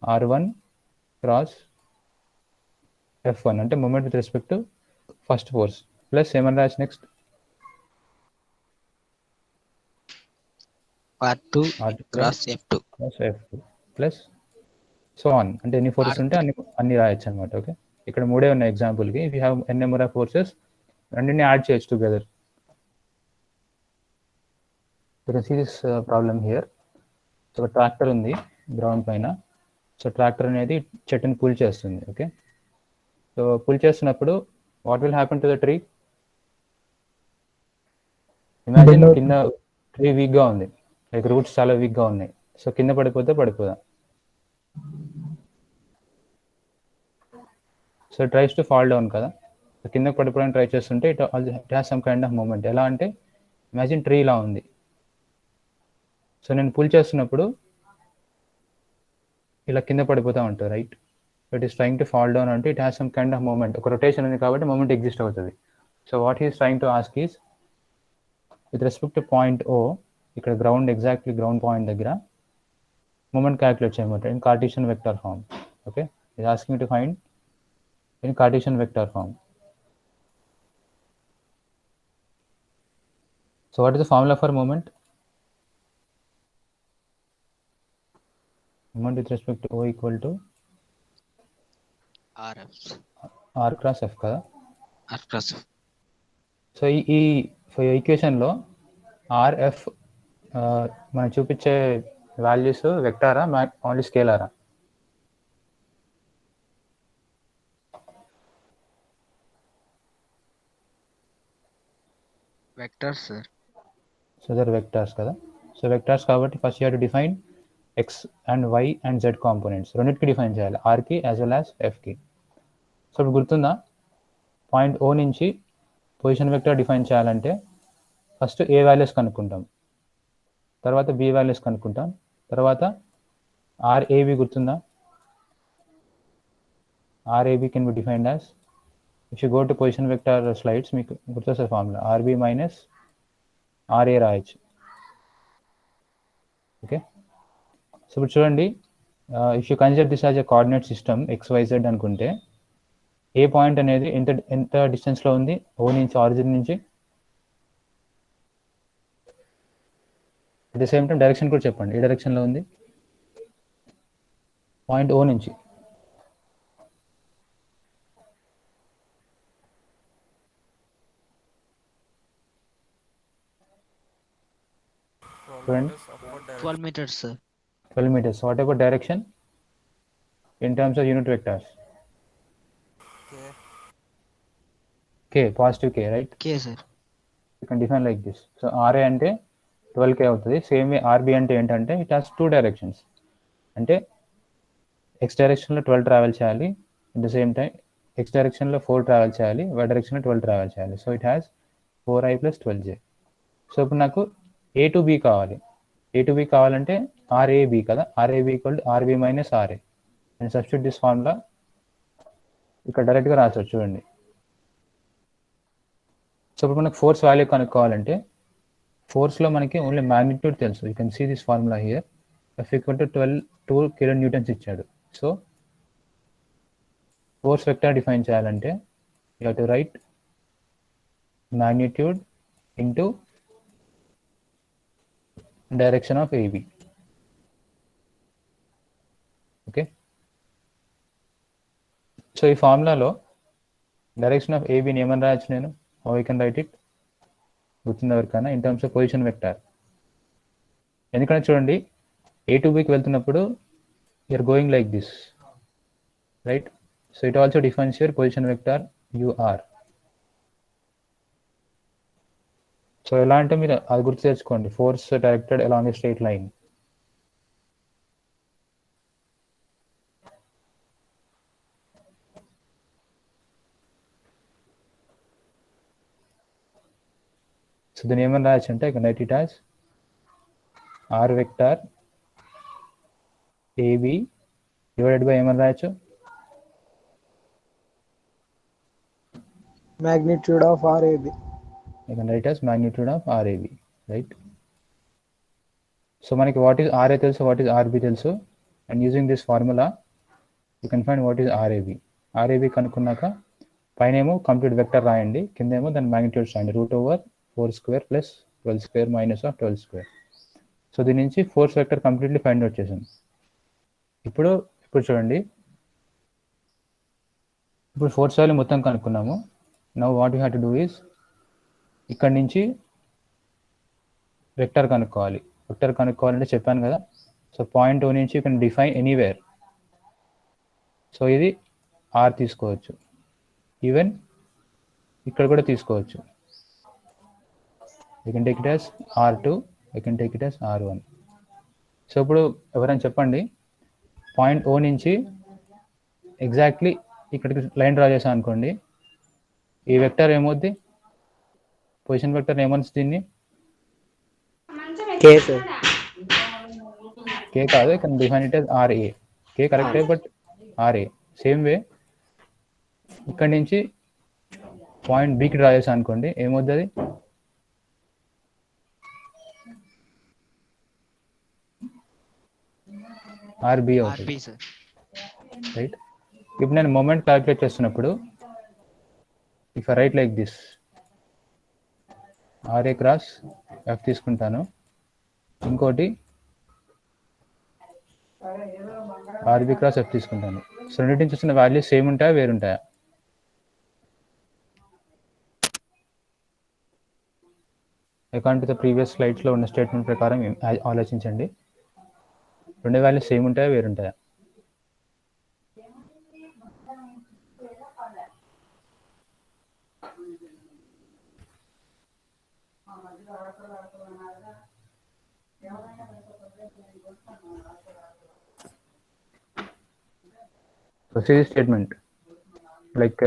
R1 cross F1 అంటే moment with respect to first force plus ఏమన్నా రాసి next R2 cross F2 plus so on అంటే ఎన్ని forces ఉంటే అన్ని రాయొచ్చు అనమాట. ఓకే, ఇక్కడ 3 ఉన్నాయి ఎగ్జాంపుల్కి. If you have N number of forces రెండింటిని యాడ్ చేయొచ్చు together. You can see this problem here. So ఒక ట్రాక్టర్ ఉంది గ్రౌండ్ పైన. సో ట్రాక్టర్ అనేది చెట్టుని పుల్ చేస్తుంది. ఓకే, సో పుల్ చేస్తున్నప్పుడు what will happen to the tree? Imagine కింద ట్రీ వీక్గా ఉంది, లైక్ రూట్స్ చాలా వీక్గా ఉన్నాయి. సో కింద పడిపోదా? So it tries to fall down కదా. సో కింద పడిపోవడానికి ట్రై చేస్తుంటే it has some kind of moment. ఎలా అంటే ఇమాజిన్ ట్రీ ఇలా ఉంది. సో నేను పుల్ చేస్తున్నప్పుడు ఇలా కింద పడిపోతూ ఉంటుంది, right? It is trying to fall down అంటే it has some kind of moment. ఒక రొటేషన్ ఉంది కాబట్టి మూమెంట్ ఎగ్జిస్ట్ అవుతుంది. So what he's trying to ask is with respect to point O, ఇక్కడ గ్రౌండ్ ఎగ్జాక్ట్లీ గ్రౌండ్ పాయింట్ దగ్గర moment calculate చేయమంటారు in Cartesian vector form. Okay, it asking to find in Cartesian vector form. So what is the formula for moment? Moment with respect to O equal to RF. R cross F కదా. R cross. So ఈ ఈక్వేషన్లో RF మనం చూపించే values వెక్టారా only స్కేలారా? Vectors, sir. So there vectors కదా. So vectors కాబట్టి first you have to define X and Y and Z components రెండింటికి డిఫైన్ చేయాలి, ఆర్కి యాజ్ వెల్ యాజ్ ఎఫ్కి. సో ఇప్పుడు గుర్తుందా, పాయింట్ ఓ నుంచి పొజిషన్ వెక్టర్ డిఫైన్ చేయాలంటే ఫస్ట్ ఏ వాల్యూస్ కనుక్కుంటాం, తర్వాత బి వాల్యూస్ కనుక్కుంటాం, తర్వాత ఆర్ఏబి గుర్తుందా? RAB can be defined as, if you go to position vector slides మీకు గుర్తొస్తుంది ఫార్ములా, ఆర్బి మైనస్ ఆర్ఏ రాయొచ్చు. ఓకే, సో ఇప్పుడు చూడండి, if you consider this as a coordinate system XYZ అనుకుంటే ఏ పాయింట్ అనేది ఎంత డిస్టెన్స్లో ఉంది ఓ నుంచి, ఆరిజిన్ నుంచి? At the same time direction కూడా చెప్పండి, ఏ డైరెక్షన్లో ఉంది పాయింట్ ఓ నుంచి? చూడండి 12 meters, sir. 12 meters. What about direction in terms of unit vectors? K, positive K, right? K, sir. You can define like this. So RA అంటే 12K అవుతుంది. Same వే RB అంటే ఏంటంటే ఇట్ హాస్ టూ డైరెక్షన్స్, అంటే X డైరెక్షన్లో 12 travel చేయాలి, at the same time X డైరెక్షన్లో 4 travel చేయాలి, why డైరెక్షన్లో 12 ట్రావెల్ చేయాలి. So it has 4i + 12j. So ఇప్పుడు నాకు A to B కావాలి. A to B కావాలంటే RAB కదా, RAB equal to RB minus RA. And substitute this formula ఇక్కడ డైరెక్ట్గా రావచ్చు చూడండి. సో ఇప్పుడు మనకు ఫోర్స్ వాల్యూ కనుక్కోవాలంటే ఫోర్స్లో మనకి ఓన్లీ మ్యాగ్నిట్యూడ్ తెలుసు. You can see this formula here, F equal to 2 kilo newtons ఇచ్చాడు. సో ఫోర్స్ వెక్టర్ డిఫైన్ చేయాలంటే you have to write magnitude into direction of AB. Okay, so ఈ ఫార్ములాలో డైరెక్షన్ ఆఫ్ ఏబీని ఏమని రాయొచ్చు నేను? How I can write it? గుర్తుంది ఎవరికైనా? In terms of position vector. ఎందుకంటే చూడండి, A to Bకి వెళ్తున్నప్పుడు you're going like this, right? So it also defines your position vector UR. So ఎలా అంటే మీరు అది గుర్తు తెచ్చుకోండి, force directed along a straight line. So దీన్ని ఏమని రాయొచ్చు అంటే ఇక write it as R vector AB divided by ఏమని రాయొచ్చు? magnitude of RAB. You can write as magnitude of RAB, right? So మనకి what is RA తెలుసు, what is RB తెలుసు, and using this formula you can find what is RAB. RAB కనుక్కున్నాక పైన ఏమో complete vector రాయండి, కింద ఏమో దాని magnitudes రాయండి, √4² + 12² - 12². సో దీని నుంచి force vector completely find out చేసాం. ఇప్పుడు చూడండి, ఇప్పుడు ఫోర్స్ వాల్యూ మొత్తం కనుక్కున్నాము. Now what you have to do is ఇక్కడి నుంచి వెక్టర్ కనుక్కోవాలి. వెక్టర్ కనుక్కోవాలంటే చెప్పాను కదా, సో పాయింట్ ఓ నుంచి you can define anywhere. So ఇది ఆర్ తీసుకోవచ్చు, ఈవెన్ ఇక్కడ కూడా తీసుకోవచ్చు. You can take it as R2, you can take it as R1. So ఇప్పుడు ఎవరైనా చెప్పండి, పాయింట్ ఓ నుంచి ఎగ్జాక్ట్లీ ఇక్కడికి లైన్ డ్రా చేశాను అనుకోండి, ఈ వెక్టర్ ఏమవుద్ది? పొజిషన్ వెక్టర్ ఏమని దీన్ని? K, sir. K కాదు, ఇక్కడ define it as RA. K కరెక్టే, బట్ RA. సేమ్ వే ఇక్కడ నుంచి పాయింట్ బికి డ్రా చేశాను అనుకోండి, ఏమవుద్ది? అది RB అవుతుంది, RB, sir. రైట్? ఇప్పుడు నేను మూమెంట్ క్యాలిక్యులేట్ చేస్తున్నప్పుడు if I write like this, RA cross F తీసుకుంటాను, ఇంకోటి ఆర్బీ క్రాస్ ఎఫ్ తీసుకుంటాను. సో రెండింటి నుంచి వచ్చిన వాల్యూస్ సేమ్ ఉంటాయా వేరుంటాయా? అకార్డింగ్ టు ద ప్రీవియస్ స్లైడ్స్లో ఉన్న స్టేట్మెంట్ ప్రకారం ఆలోచించండి. రెండు వాల్యూస్ సేమ్ ఉంటాయా వేరుంటాయా? So see statement like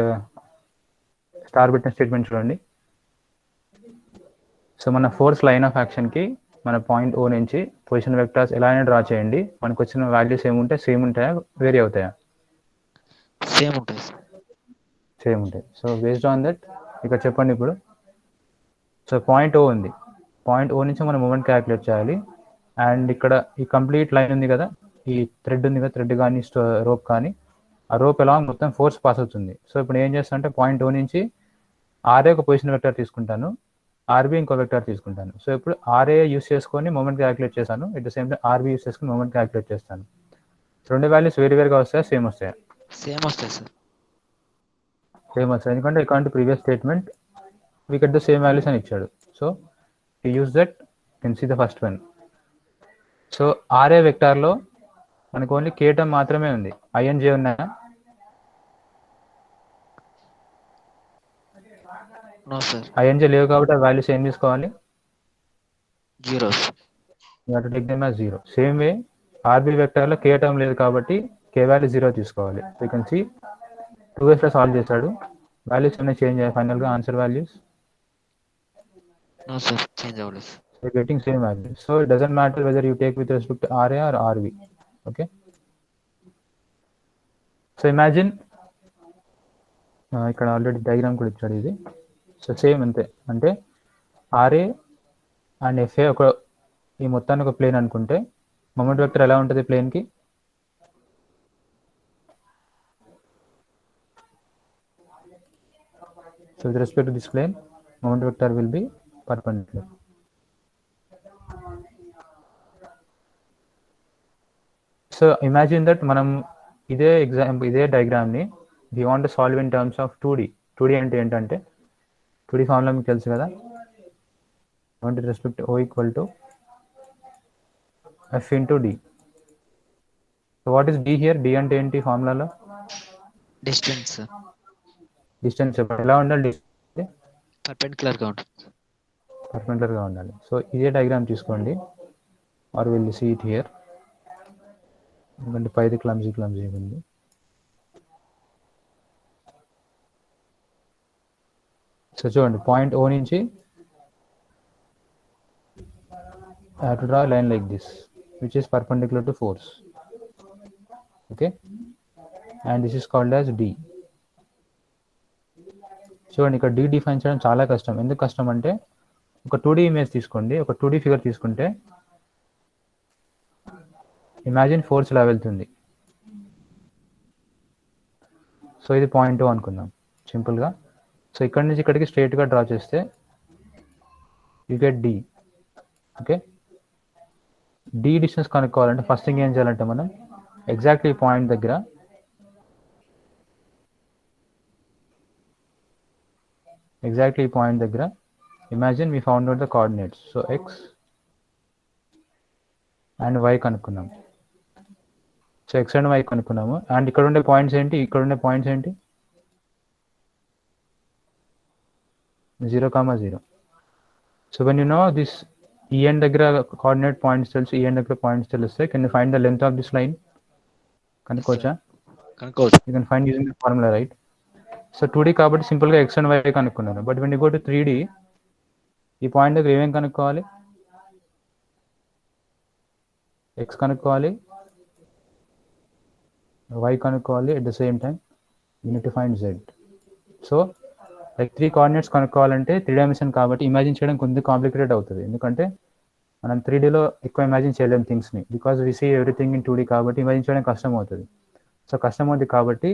star పెట్టిన స్టేట్మెంట్ చూడండి. సో మన ఫోర్స్ లైన్ ఆఫ్ యాక్షన్కి మన పాయింట్ ఓ నుంచి పొజిషన్ వెక్టార్స్ ఎలా అయినా డ్రా చేయండి. మనకు వచ్చిన వాల్యూస్ ఏముంటాయి, సేమ్ ఉంటాయా వేరీ అవుతాయా? సేమ్ ఉంటుంది సార్. సేమ్ ఉంటాయి. సో బేస్డ్ ఆన్ దట్ ఇక్కడ చెప్పండి ఇప్పుడు. సో పాయింట్ ఓ ఉంది, పాయింట్ ఓ నుంచి మనం మూమెంట్ క్యాలిక్యులేట్ చేయాలి. అండ్ ఇక్కడ ఈ కంప్లీట్ లైన్ ఉంది కదా, ఈ థ్రెడ్ ఉంది కదా, థ్రెడ్ కానీ రోప్ కానీ, ఆ రోప్ ఎలా మొత్తం ఫోర్స్ పాస్ అవుతుంది. సో ఇప్పుడు ఏం చేస్తా అంటే పాయింట్ ఓ నుంచి ఆర్ఏ ఒక పొజిషన్ వెక్టర్ తీసుకుంటాను, ఆర్బీ ఇంకో వెక్టర్ తీసుకుంటాను. సో ఇప్పుడు ఆర్ఏ యూస్ చేసుకొని మూమెంట్ క్యాలిక్యులేట్ చేశాను, at the same time RB use చేసుకొని మూమెంట్ క్యాలిక్యులేట్ చేస్తాను. రెండు వాల్యూస్ వేరువేరుగా వస్తాయా సేమ్ వస్తాయా? సేమ్ వస్తాయి సార్. సేమ్ వస్తాయి, ఎందుకంటే according to previous statement we get the same values అని ఇచ్చాడు. So to use that you can see the first one. So RA వెక్టార్లో మనకు ఓన్లీ కే టర్మ్ మాత్రమే ఉంది, ఐఎన్జే ఉన్నాయా? No sir. ఐఎన్జే లేవు కాబట్టి ఆ వాల్యూస్ ఏం తీసుకోవాలి? Zeros. You have to take them as zero. Same way RB వెక్టార్లో కే టర్మ్ లేదు కాబట్టి కే వాల్యూ జీరో తీసుకోవాలి. So you can see 2 solve చేశాడు, వాల్యూస్ ఏమైనా చేంజ్ అయ్యాయి ఫైనల్గా answer values? No sir, change అవ్వలేదు. So getting same value. So it doesn't matter whether you take with respect to RA or RV. Okay. So imagine ఇక్కడ already diagram కూడా ఇచ్చాడు ఇది. So same అంతే, అంటే ఆర్ఏ అండ్ ఎఫ్ఏ ఒక ఈ మొత్తాన్ని ఒక ప్లేన్ అనుకుంటే మొమెంట్ వెక్టర్ ఎలా ఉంటుంది ప్లేన్కి? So with respect to this plane moment vector will be perpendicular. So imagine that మనం ఇదే ఎగ్జాంపుల్ ఇదే డయాగ్రామ్ని we want to solve in terms of 2D. 2D అంటే ఏంటంటే 2D ఫార్ములా మీకు తెలుసు కదా, with respect O equal to F into D. So what is D here? D అంటే ఏంటి ఫార్ములాలో? డిస్టెన్స్. డిస్టెన్స్ ఎలా ఉండాలి? పర్పెండిక్యులర్గా ఉంటుంది. పర్పెండిక్యులర్గా ఉండాలి. సో ఇదే డయాగ్రామ్ తీసుకోండి, or will see it here, ఎందుకంటే పైది క్లమ్జీ ఉంది. సో చూడండి, పాయింట్ ఓ నుంచి I have to draw a line like this which is perpendicular to force. Okay, and this is called as D. చూడండి ఇక్కడ D define చేయడం చాలా కష్టం. ఎందుకు కష్టం అంటే ఒక 2D ఇమేజ్ తీసుకోండి, ఒక 2D ఫిగర్ తీసుకుంటే ఇమాజిన్ ఫోర్స్ ఇలా వెళ్తుంది. సో ఇది పాయింట్ ఓ అనుకుందాం సింపుల్గా. సో ఇక్కడ నుంచి ఇక్కడికి స్ట్రైట్గా డ్రా చేస్తే you get D. Okay, D distance కనుక్కోవాలంటే ఫస్ట్ థింగ్ ఏం చేయాలంటే మనం ఎగ్జాక్ట్లీ ఈ పాయింట్ దగ్గర imagine we found out the coordinates. So x and y కనుక్కున్నాం. సో x అండ్ y కనుక్కున్నాము. అండ్ ఇక్కడ ఉండే పాయింట్స్ ఏంటి? 0,0. So when you know this ఈఎన్ దగ్గర కోఆర్డినేట్ పాయింట్స్ తెలుసు, ఈఎన్ దగ్గర పాయింట్స్ తెలిస్తే can you find the length of this line? కనుక్కోవచ్చా? కనుక్కోవచ్చు. You can find using the formula, right? So 2D కాబట్టి సింపుల్గా x అండ్ y కనుక్కున్నారు. But when you go to 3D ఈ పాయింట్ దగ్గర ఏమేమి కనుక్కోవాలి? x కనుక్కోవాలి, y కనుక్కోవాలి, at the same time you need to find z. So like 3 coordinates కనుక్కోవాలంటే 3 డైమెన్షన్ కాబట్టి ఇమాజిన్ చేయడం కొంచెం కాంప్లికేటెడ్ అవుతుంది. ఎందుకంటే మనం 3Dలో ఎక్కువ ఇమాజిన్ చేయలేము థింగ్స్ని, because we see everything in 2D కాబట్టి ఇమాజిన్ చేయడం కష్టం అవుతుంది. సో కష్టం అవుతుంది కాబట్టి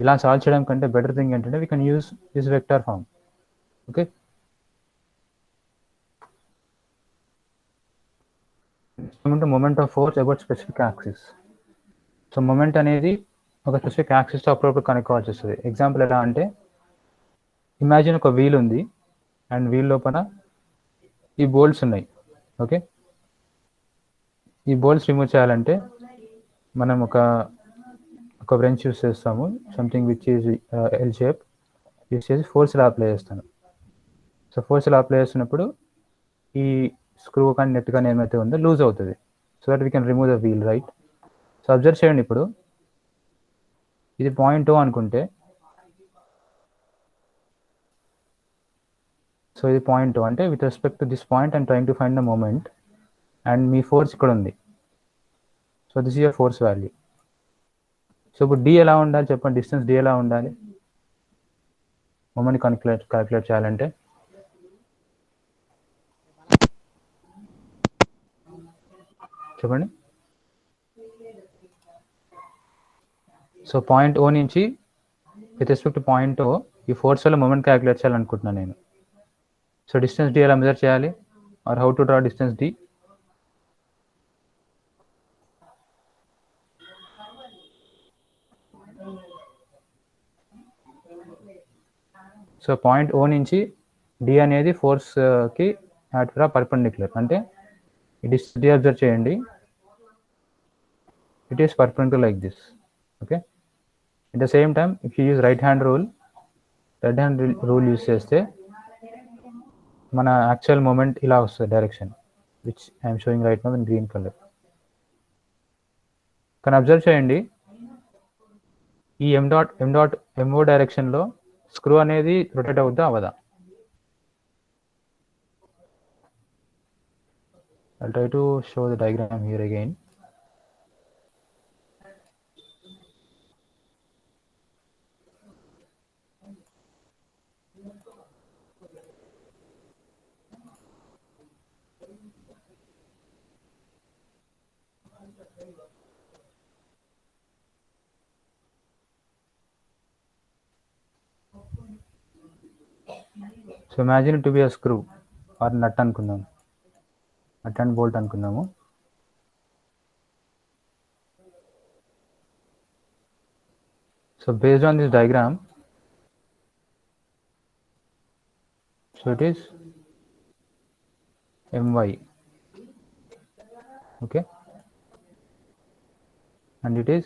ఇలా సాల్వ్ చేయడం కంటే బెటర్ థింగ్ ఏంటంటే we can use this vector form. Okay, moment of force about specific axis. So moment అనేది ఒక స్పెసిఫిక్ యాక్సిస్తో అప్పుడప్పుడు కనుక్కోవాల్సి వస్తుంది. ఎగ్జాంపుల్ ఎలా అంటే, ఇమాజిన్ ఒక వీల్ ఉంది అండ్ వీల్ లోపల ఈ బోల్ట్స్ ఉన్నాయి. ఓకే, ఈ బోల్ట్స్ రిమూవ్ చేయాలంటే మనం ఒక బ్రెంచ్ యూస్ చేస్తాము, something which is L shape use చేసి ఫోర్స్ ఇలా అప్లై చేస్తాను. సో ఫోర్స్ ఇలా అప్లై చేస్తున్నప్పుడు ఈ స్క్రూ కానీ నెట్ కానీ ఏమైతే ఉందో లూజ్ అవుతుంది. So that we can remove the wheel, right? So observe చేయండి, ఇప్పుడు ఇది పాయింట్ O అనుకుంటే, సో ఇది పాయింట్ O అంటే with respect to this point and trying to find the moment, and మీ ఫోర్స్ ఇక్కడ ఉంది. So this is your force value. So ఇప్పుడు D ఎలా ఉండాలి చెప్పండి, డిస్టెన్స్ D ఎలా ఉండాలి మూమెంట్ క్యాలిక్యులేట్ చేయాలంటే? చెప్పండి. సో పాయింట్ O నుంచి with respect to point O ఈ ఫోర్స్ వల్ల మూమెంట్ క్యాలిక్యులేట్ చేయాలనుకుంటున్నాను నేను. సో డిస్టెన్స్ D ఎలా మెజర్ చేయాలి, or how to draw distance D? So point O నుంచి D అనేది ఫోర్స్కి పర్పెండిక్యులర్, అంటే ఈ డిస్టెన్స్ D అబ్జర్వ్ చేయండి, it is perpendicular like this. Okay, at the same time if you use right hand rule use చేస్తే మన actual moment ఇలా వస్తుంది, direction which I'm showing right now in green colour. కానీ observe చేయండి, ఈ MO డైరెక్షన్లో screw అనేది rotate అవుద్దా అవదా? I'll try to show the diagram here again. So imagine to be a screw or nut అనుకుందాం, నట్ అండ్ బోల్ట్ అనుకుందాము. So based on this diagram, so it is My, okay, and it is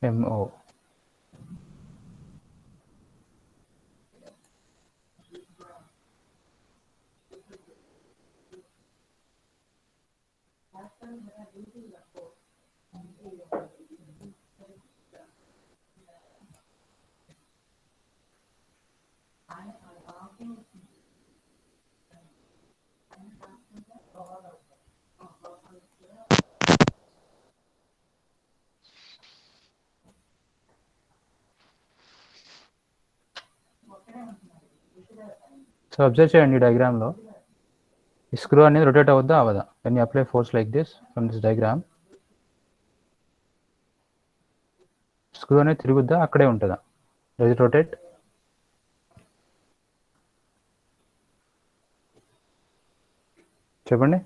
MO. So observe చేయండి డయాగ్రామ్లో ఈ screw అనేది rotate అవుద్దా అవదా? When you apply force like this from this diagram, screw అనేది తిరుగుద్దా అక్కడే ఉంటుందా? Does it rotate? చెప్పండి.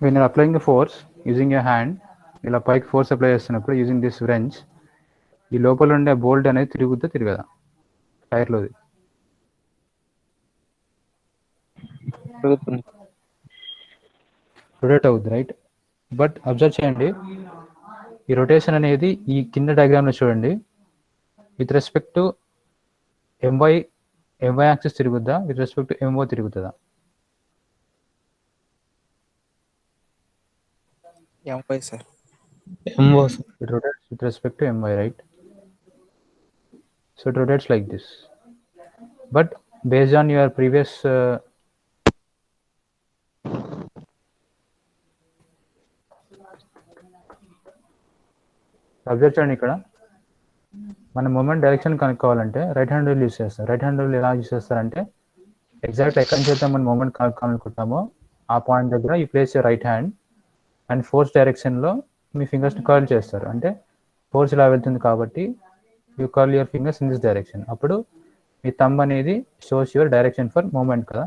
When your applying the force using your hand, ఇలా పైకి ఫోర్స్ అప్లై చేస్తున్నప్పుడు యూజింగ్ దిస్ wrench, ఈ లోపల ఉండే బోల్ట్ అనేది తిరుగుద్దా తిరగదా టైర్లోది? రొటేట్ అవుద్ది, రైట్? బట్ అబ్జర్వ్ చేయండి, ఈ రొటేషన్ అనేది ఈ కింద డయాగ్రామ్లో చూడండి, with respect to MY axis తిరుగుద్దా, with respect to MO తిరుగుతుందా? MY sir. MO sir. It rotates with respect to My, right? So it rotates like this. But based on your previous observe చేయండి, ఇక్కడ మన moment direction కనుక్కోవాలంటే right hand rule use చేస్తాం. Right hand rule ఎలా use చేస్తారంటే, exact ఎక్కడి నుంచి అయితే మనం మూమెంట్ కనుక్కోవాలనుకుంటామో ఆ పాయింట్ దగ్గర ఈ place you're right hand and force డైరెక్షన్లో మీ ఫింగర్స్ని కర్ల్ చేస్తారు. అంటే ఫోర్స్ ఇలా వెళ్తుంది కాబట్టి you curl your fingers in this direction. అప్పుడు మీ థంబ్ అనేది shows your direction for moment కదా.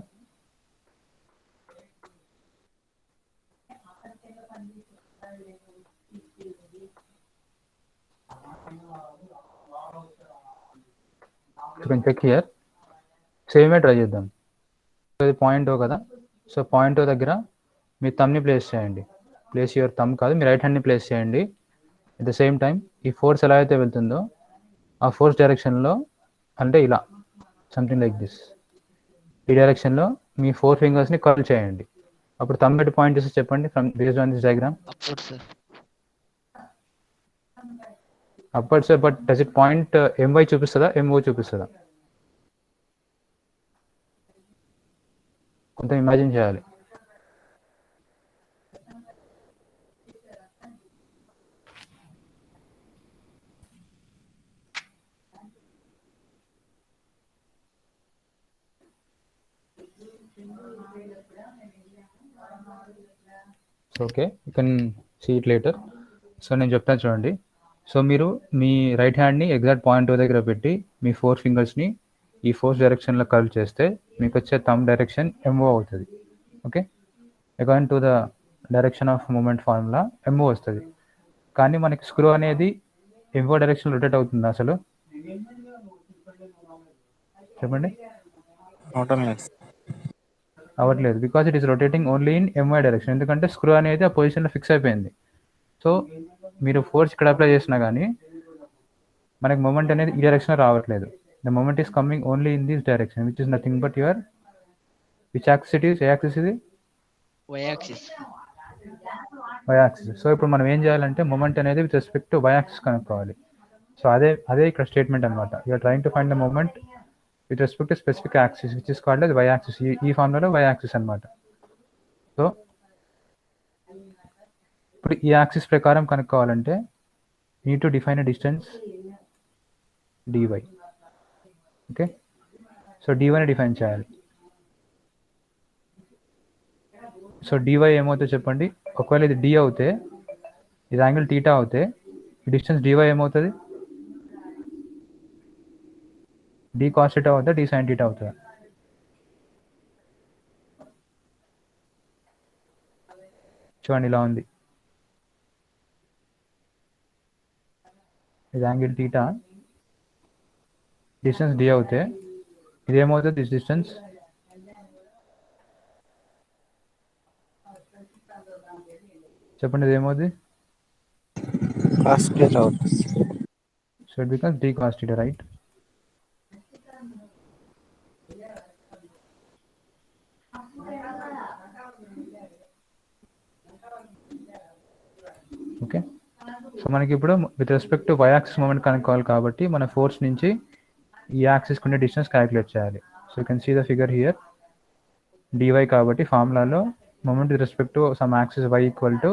You can check here. సేమే ట్రై చేద్దాం. ఇది పాయింట్ ఓ కదా. సో పాయింట్ ఓ దగ్గర మీ థంబ్ని ప్లేస్ చేయండి. ప్లేస్ యువర్ థంబ్ కాదు, మీ రైట్ హ్యాండ్ని ప్లేస్ చేయండి. అట్ ద సేమ్ టైం ఈ ఫోర్స్ ఎలా అయితే వెళ్తుందో ఆ ఫోర్స్ డైరెక్షన్లో, అంటే ఇలా సంథింగ్ లైక్ దిస్, ఈ డైరెక్షన్లో మీ 4 ఫింగర్స్ని కర్ల్ చేయండి. అప్పుడు థంబ్ పెట్టి పాయింట్ చేసి చెప్పండి from based on this diagram. Upward sir, but does it point MY చూపిస్తుందా ఎంఓ చూపిస్తుందా? కొంత ఇమాజిన్ చేయాలి. Okay, you can see it later. So నేను చెప్తాను చూడండి. సో మీరు మీ రైట్ హ్యాండ్ని ఎగ్జాక్ట్ పాయింట్ దగ్గర పెట్టి మీ 4 ఫింగర్స్ని ఈ ఫోర్స్ డైరెక్షన్లో కర్వ్ చేస్తే మీకు వచ్చే థంబ్ డైరెక్షన్ ఎంఓ అవుతుంది. Okay, according to the direction of moment formula MO వస్తుంది. కానీ మనకి స్క్రూ అనేది ఎంఓ డైరెక్షన్ రొటేట్ అవుతుంది అసలు? చెప్పండి. అవ్వట్లేదు, because it is rotating only in MY direction. ఎందుకంటే స్క్రూ అనేది ఆ పొజిషన్లో ఫిక్స్ అయిపోయింది. సో మీరు ఫోర్స్ ఇక్కడ అప్లై చేసినా కానీ మనకి మూమెంట్ అనేది ఈ డైరెక్షన్లో రావట్లేదు. The moment is coming only in this direction, which is nothing but your which axis it is? ఏ యాక్సిస్ ఇది? Y axis. Y axis. So ఇప్పుడు మనం ఏం చేయాలంటే మూమెంట్ అనేది with respect to Y axis కనుక్కోవాలి. సో అదే ఇక్కడ స్టేట్మెంట్ అనమాట. You're trying to find the moment with respect to specific axis which is called as Y axis. ఈ ఫార్ములాలో వై యాక్సిస్ అనమాట. సో ఇప్పుడు ఈ యాక్సిస్ ప్రకారం కనుక్కోవాలంటే need to define a distance dy. Okay, so dy define చేయాలి. So dy ఏమవుతుందో చెప్పండి. ఒకవేళ ఇది d అవుతే, ఇది యాంగిల్ థీటా అవుతే, ఈ డిస్టెన్స్ dy ఏమవుతుంది? d cos θ అవుతుందా d sin θ అవుతుందా? చూడండి ఇలా ఉంది. ఇది యాంగిల్ థీటా, డిస్టెన్స్ d అవుతే ఇదేమవుతుంది? దిస్ డిస్టెన్స్ చెప్పండి, ఇదేమవుతుంది? So it becomes d cos θ, right? Okay, so మనకి ఇప్పుడు with respect to Y axis moment కనుక్కోవాలి కాబట్టి మన ఫోర్స్ నుంచి ఈ యాక్సిస్ ఉండే డిస్టెన్స్ క్యాలిక్యులేట్ చేయాలి. So you can see the figure here. dy కాబట్టి ఫార్ములాలో moment with respect to some axis y equal to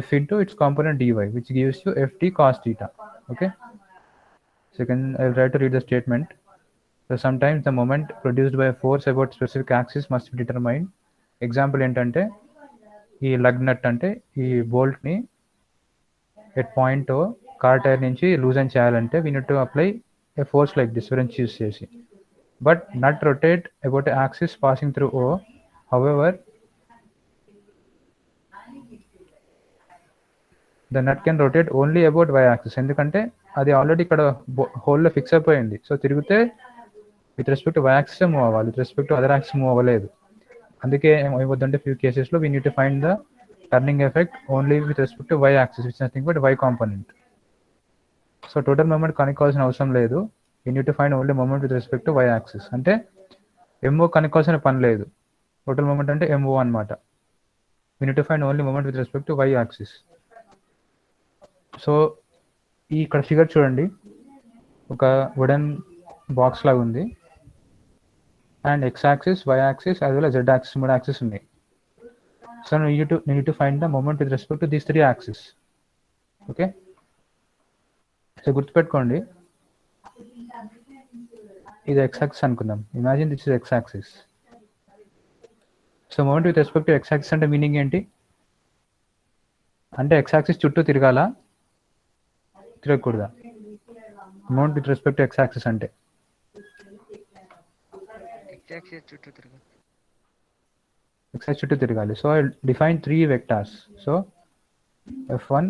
f into its component dy which gives you ft cos θ. Okay, so I will try to read the statement. So sometimes the moment produced by a force about specific axis must be determined. Example ఏంటంటే ఈ lug nut అంటే ఈ బోల్ట్ని at point car tyre నుంచి loosen చేయాలంటే we need to apply a force like this wrench use చేసి. But nut rotate about axis passing through O. However the nut can rotate only about Y axis. ఎందుకంటే అది already ఇక్కడ హోల్లో fix అయిపోయింది. So తిరిగితే with respect Y axis move అవ్వాలి, with respect to other axis move అవ్వలేదు. అందుకే ఏమవుతుందంటే ఫ్యూ కేసెస్లో we need to find the turning effect only with respect to Y axis which nothing but Y component. So total moment కనుక్కోవాల్సిన అవసరం లేదు. You need to find only moment with respect to Y axis. అంటే MO కనుక్కోవాల్సిన పని లేదు. Total moment అంటే MO అనమాట. You need to find only moment with respect to Y axis. So ఇక్కడ ఫిగర్ చూడండి, ఒక వుడెన్ బాక్స్ లాగా ఉంది. And X axis, Y axis as well as Z axis, 3 axis ఉన్నాయి. So need to find the moment with respect to these 3 axes. Okay, so గుర్తుపెట్టుకోండి, ఇది X axis అనుకుందాం. Imagine this is X axis. So moment with respect to X axis అంటే meaning ఏంటి? అంటే X axis చుట్టూ తిరగాలా, తిరగకూడదా? Moment with respect to X axis అంటే x axis చుట్టూ తిరగాలి. So I define 3 vectors. So f1,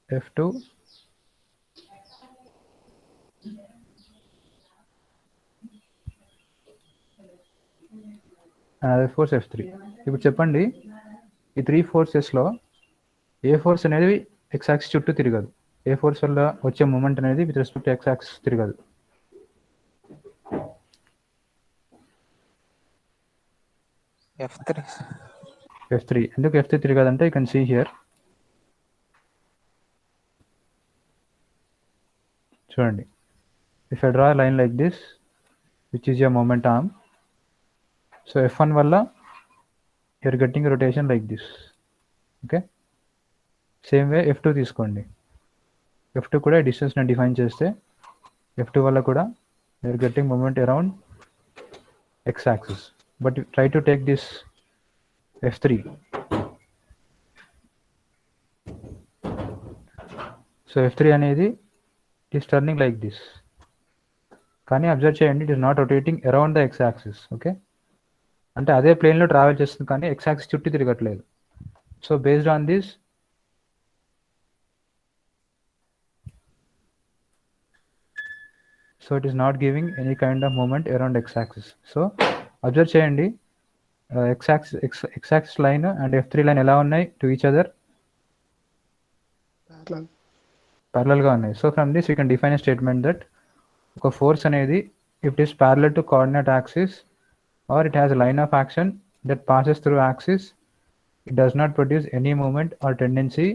f2, and other force f3. ఇప్పుడు చెప్పండి, ఈ 3 ఫోర్సెస్లో ఏ ఫోర్స్ అనేది x యాక్సిస్ చుట్టూ తిరగదు, ఏ ఫోర్స్ వల్ల వచ్చే మూమెంట్ అనేది విత్ రెస్పెక్ట్ x యాక్సిస్ తిరగదు. F3. f3. ఎందుకు f3 తిరగదంటే యూ కెన్ సీ హియర్, చూడండి, if I draw line like this which is your moment arm, so f1 వల్ల you're getting rotation like this. Okay, same way f2 తీసుకోండి, f2 కూడా distance నేను define చేస్తే f2 వల్ల కూడా you're getting moment around x axis. But try to take this f3. So f3 అనేది it is turning like this, కానీ observe చేయండి it is not rotating around the x axis. Okay, అంటే అదే ప్లేన్లో travel చేస్తుంది కానీ x యాక్సిస్ చుట్టూ తిరగట్లేదు. So based on this, so it is not giving any kind of moment around x axis. So observe చేయండి, x axis line and f3 line ఎలా ఉన్నాయి టు ఈచ్ అదర్, ప్యారలల్గా ఉన్నాయి. So from this you can define a statement that ఒక force అనేది if it is parallel to coordinate axis or it has line of action that passes through axis, it does not produce any moment or tendency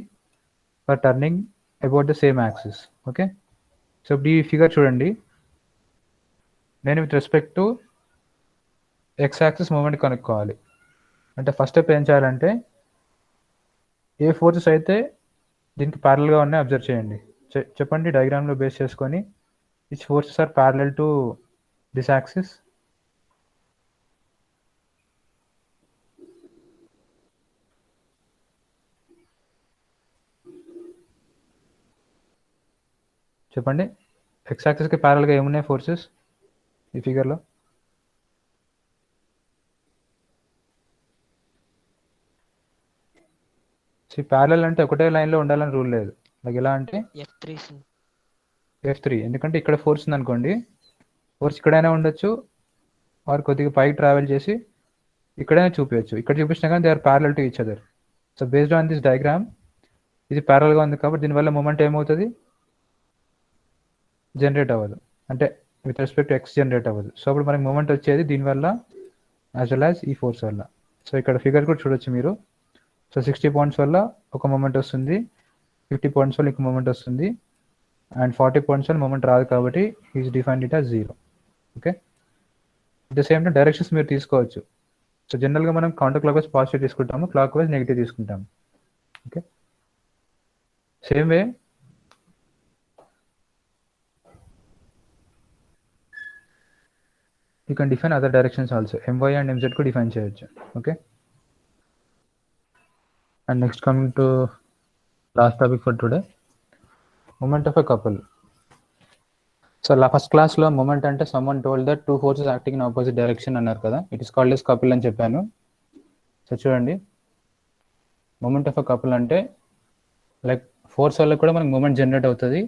for turning about the same axis. Okay, so ఇప్పుడు ఈ figure చూడండి, నేను with respect to x axis moment కనుక్కోవాలి. అంటే first step ఏం చేయాలంటే ఏ forces అయితే దీనికి ప్యారల్గా ఉన్నాయి అబ్జర్వ్ చేయండి. చెప్పండి డయాగ్రామ్లో బేస్ చేసుకొని which forces are parallel to this axis. చెప్పండి, x యాక్సిస్కి ప్యారల్గా ఏమున్నాయి ఫోర్సెస్ ఈ ఫిగర్లో? ప్యారలల్ అంటే ఒకటే లైన్లో ఉండాలని రూల్ లేదు. లైక్ ఎలా అంటే f3, ఎందుకంటే ఇక్కడ ఫోర్స్ ఉందనుకోండి, ఫోర్స్ ఇక్కడైనా ఉండొచ్చు ఆర్ కొద్దిగా పైకి ట్రావెల్ చేసి ఇక్కడైనా చూపించచ్చు. ఇక్కడ చూపించినా కానీ they are parallel to each other. So based on this diagram ఇది ప్యారల్గా ఉంది కాబట్టి దీనివల్ల మూమెంట్ ఏమవుతుంది, జనరేట్ అవ్వదు, అంటే with respect to x generate అవ్వదు. సో అప్పుడు మనకి మూమెంట్ వచ్చేది దీనివల్ల యాజ్ వెల్ యాజ్ ఈ ఫోర్స్ వల్ల. సో ఇక్కడ ఫిగర్ కూడా చూడొచ్చు మీరు. సో 60 పాయింట్స్ వల్ల ఒక మూమెంట్ వస్తుంది, 50 పాయింట్స్ వల్ల ఇంకో మూమెంట్ వస్తుంది, అండ్ 40 పాయింట్స్ వల్ల మూమెంట్ రాదు కాబట్టి is defined it as 0. Okay, at the same time directions మీరు తీసుకోవచ్చు. సో జనరల్గా మనం కౌంటర్ క్లాక్ వైజ్ పాజిటివ్ తీసుకుంటాము, క్లాక్ వైజ్ నెగిటివ్ తీసుకుంటాము. Okay, same way you can define other directions also, my and mz కూడా define చేయొచ్చు. Okay, and next coming to last topic for today, moment of a couple. So first క్లాస్లో moment అంటే someone told that two forces acting in opposite direction అన్నారు కదా, it is called as couple అని చెప్పాను. So చూడండి, moment of a couple అంటే like force వల్ల కూడా మనకు మూమెంట్ జనరేట్ అవుతుంది,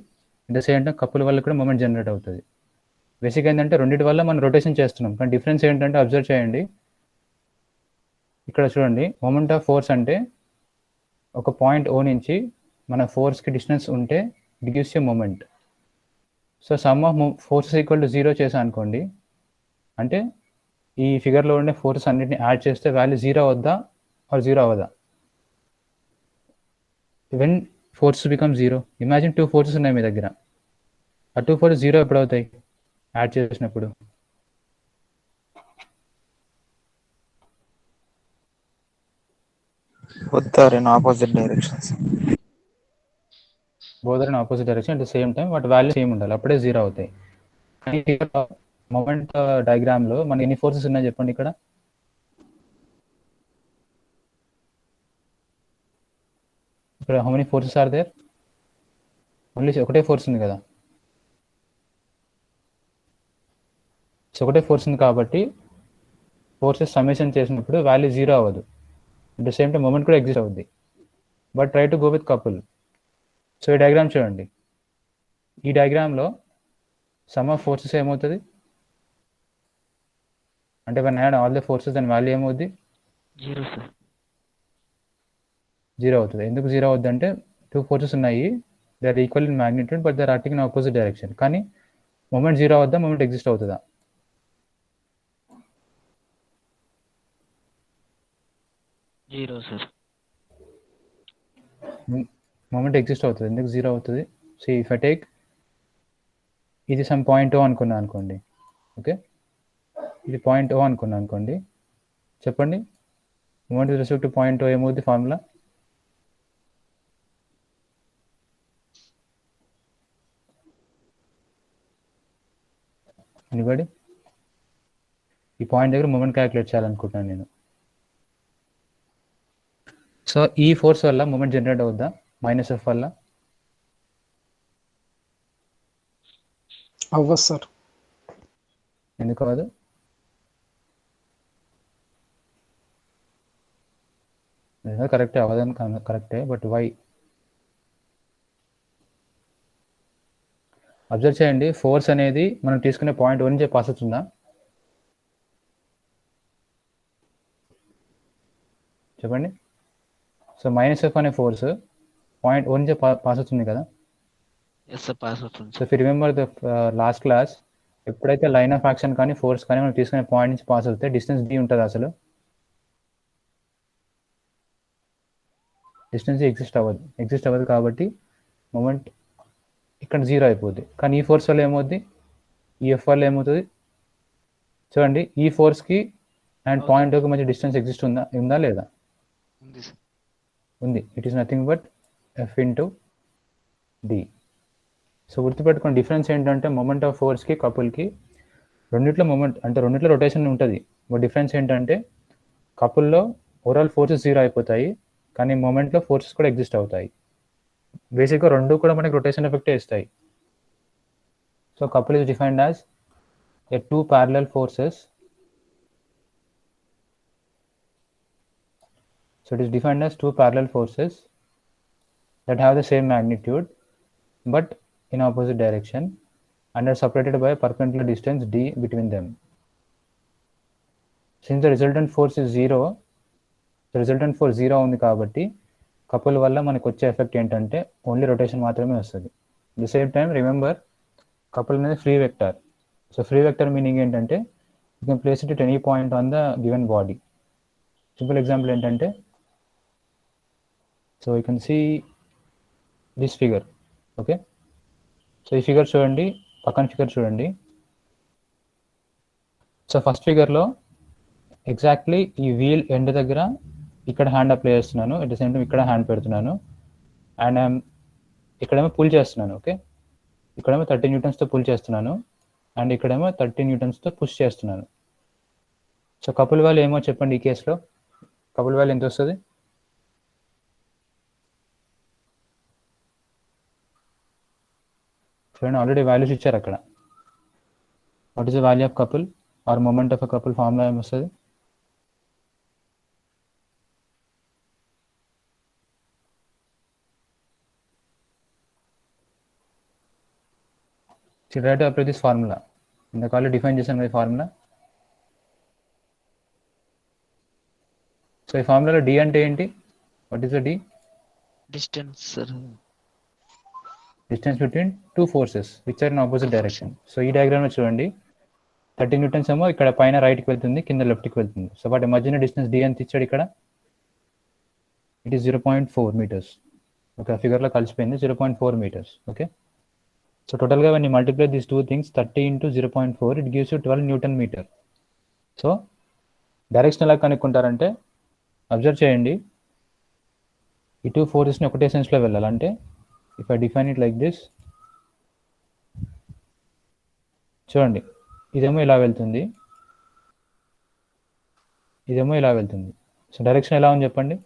at the same time couple వల్ల కూడా మూమెంట్ జనరేట్ అవుతుంది. బేసిక్ ఏంటంటే రెండింటి వల్ల మనం రొటేషన్ చేస్తున్నాం, కానీ డిఫరెన్స్ ఏంటంటే అబ్జర్వ్ చేయండి, ఇక్కడ చూడండి, మూమెంట్ ఆఫ్ ఫోర్స్ అంటే ఒక పాయింట్ O నుంచి మన ఫోర్స్కి డిస్టెన్స్ ఉంటే it gives you moment. So sum of forces equal to 0 చేసా అనుకోండి, అంటే ఈ ఫిగర్లో ఉండే ఫోర్సెస్ అన్నిటిని యాడ్ చేస్తే వాల్యూ 0 అవుద్దా ఆర్ 0 అవ్వదా? When forces become 0, imagine 2 forces ఉన్నాయి మీ దగ్గర, ఆ 2 ఫోర్సెస్ 0 ఎప్పుడు అవుతాయి యాడ్ చేసినప్పుడు? Both are in opposite directions. Both are in opposite direction at the same time వాటి వాల్యూ సేమ్ ఉండాలి, అప్పుడే 0 అవుతాయి. మూమెంట్ డయాగ్రామ్లో మనకి ఎన్ని ఫోర్సెస్ ఉన్నాయి చెప్పండి ఇక్కడ? How many forces are there? Only ఒకటే ఫోర్స్ ఉంది కదా. సో ఒకటే ఫోర్స్ ఉంది కాబట్టి ఫోర్సెస్ సమ్మేషన్ చేసినప్పుడు వాల్యూ 0 అవ్వదు. At the same time moment కూడా ఎగ్జిస్ట్ అవుద్ది. But try to go with couple. So ఈ డయాగ్రామ్ చూడండి. ఈ డయాగ్రామ్లో సమ్ ఆఫ్ ఫోర్సెస్ ఏమవుతుంది అంటే one add all the forces దాని వాల్యూ ఏమవుద్ది? 0 సార్. 0 అవుతుంది. ఎందుకు 0 అవుద్ది అంటే 2 ఫోర్సెస్ ఉన్నాయి, they are equal in magnitude but they are acting in opposite direction. కానీ మూమెంట్ 0 అవుద్దా, మూమెంట్ ఎగ్జిస్ట్ అవుతుందా? 0 సార్. మూమెంట్ ఎగ్జిస్ట్ అవుతుంది. ఎందుకు 0 అవుతుంది? సో ఇఫ్ ఐ టేక్ ఇది సమ్ పాయింట్ ఓ అనుకున్నా అనుకోండి, ఓకే, ఇది పాయింట్ ఓ అనుకున్నా అనుకోండి, చెప్పండి moment with respect to point O ఏమవుద్ది ఫార్ములా? ఎనీబడి? ఈ పాయింట్ దగ్గర మూమెంట్ క్యాలిక్యులేట్ చేయాలనుకుంటున్నాను నేను. సో ఈ ఫోర్స్ వల్ల మూమెంట్ జనరేట్ అవుద్దా మైనస్ ఎఫ్ వల్ల? అవ్వదు సార్. ఎందుకు అవ్వదు? కరెక్టే, అవ్వదని కరెక్టే, బట్ వై? అబ్జర్వ్ చేయండి, ఫోర్స్ అనేది మనం తీసుకునే పాయింట్ ఓ నుంచే పాస్ అవుతుందా? చెప్పండి. సో మైనస్ ఎఫ్ అనే ఫోర్స్ పాయింట్ ఓ నుంచే పాస్ అవుతుంది కదా. ఎస్ సార్, పాస్ అవుతుంది. So if you remember the last class, ఎప్పుడైతే లైన్ ఆఫ్ యాక్షన్ కానీ ఫోర్స్ కానీ మనం తీసుకునే పాయింట్ నుంచి పాస్ అవుతే డిస్టెన్స్ డి ఉంటుంది, అసలు డిస్టెన్స్ ఎగ్జిస్ట్ అవ్వదు కాబట్టి మూమెంట్ ఇక్కడ 0 అయిపోద్ది. కానీ ఈ ఫోర్స్ వల్ల ఏమవుద్ది? ఈ ఎఫ్ వల్ల ఏమవుతుంది? చూడండి, ఈ ఫోర్స్కి అండ్ పాయింట్ ఓకి మధ్య డిస్టెన్స్ ఎగ్జిస్ట్ ఉందా లేదా? ఉంది సార్. ఉంది. It is nothing but F into D. So గుర్తుపెట్టుకోండి, డిఫరెన్స్ ఏంటంటే మూమెంట్ ఆఫ్ ఫోర్స్కి కపుల్కి రెండిట్లో మూమెంట్ అంటే రెండిట్లో రొటేషన్ ఉంటుంది. బట్ డిఫరెన్స్ ఏంటంటే కపుల్లో ఓవరాల్ ఫోర్సెస్ 0 అయిపోతాయి, కానీ మూమెంట్లో ఫోర్సెస్ కూడా ఎగ్జిస్ట్ అవుతాయి. బేసిక్గా రెండు కూడా మనకి రొటేషన్ ఎఫెక్టే ఇస్తాయి. So couple is defined as a 2 parallel forces. So it is defined as 2 parallel forces that have the same magnitude but in opposite direction and are separated by a perpendicular distance d between them. Since the resultant force is 0, the resultant force 0 ఉంది కాబట్టి couple వల్ల మనకు వచ్చే effect ఏంటంటే only rotation మాత్రమే వస్తుంది. The same time remember, couple అనేది free vector. So free vector meaning ఏంటంటే you can place it at any point on the given body. Simple example ఏంటంటే, so you can see this figure, okay. So ఈ figure చూడండి, పక్కన figure చూడండి. So first ఫిగర్లో exactly ఈ wheel end దగ్గర ఇక్కడ హ్యాండ్ అప్లై చేస్తున్నాను, అట్ ద సేమ్ టైం ఇక్కడ హ్యాండ్ పెడుతున్నాను అండ్ ఐఎమ్ ఇక్కడేమో పుల్ చేస్తున్నాను, ఓకే. ఇక్కడేమో 30 న్యూటన్స్తో పుల్ చేస్తున్నాను అండ్ ఇక్కడేమో 30 న్యూటన్స్తో పుష్ చేస్తున్నాను. సో కపుల్ వాల్యూ ఏమో చెప్పండి, ఈ కేసులో కపుల్ వాల్యూ ఎంత వస్తుంది? చూడండి, ఆల్రెడీ వాల్యూస్ ఇచ్చారు అక్కడ. What is the value of couple or moment of a couple formula ఏమొస్తుంది? try to apply this formula. ఇందాక ఆల్రెడీ డిఫైన్ చేశాను కదా ఫార్ములా. సో ఈ ఫార్ములాలో డి అంటే ఏంటి? What is the D? Distance sir. Distance between 2 forces which are in opposite direction. So ఈ diagram చూడండి, 30 న్యూటన్స్ ఏమో ఇక్కడ పైన రైట్కి వెళ్తుంది, కింద లెఫ్ట్కి వెళ్తుంది. సో వాటి మధ్యన డిస్టెన్స్ డి ఎంత ఇచ్చాడు ఇక్కడ? It is 0.4 meters. ఓకే, ఫిగర్లో కలిసిపోయింది 0.4 meters. ఓకే, సో టోటల్గా when you multiply these two things 30 into 0.4 it gives you 12 Newton meter. So direction ఎలా కనుక్కుంటారంటే, అబ్జర్వ్ చేయండి, ఈ 2 ఫోర్సెస్ని ఒకటే సెన్స్లో వెళ్ళాలంటే if I define it like this, చూడండి, ఇదేమో ఇలా వెళ్తుంది, ఇదేమో ఇలా వెళ్తుంది. సో డైరెక్షన్ ఎలా ఉంది చెప్పండి?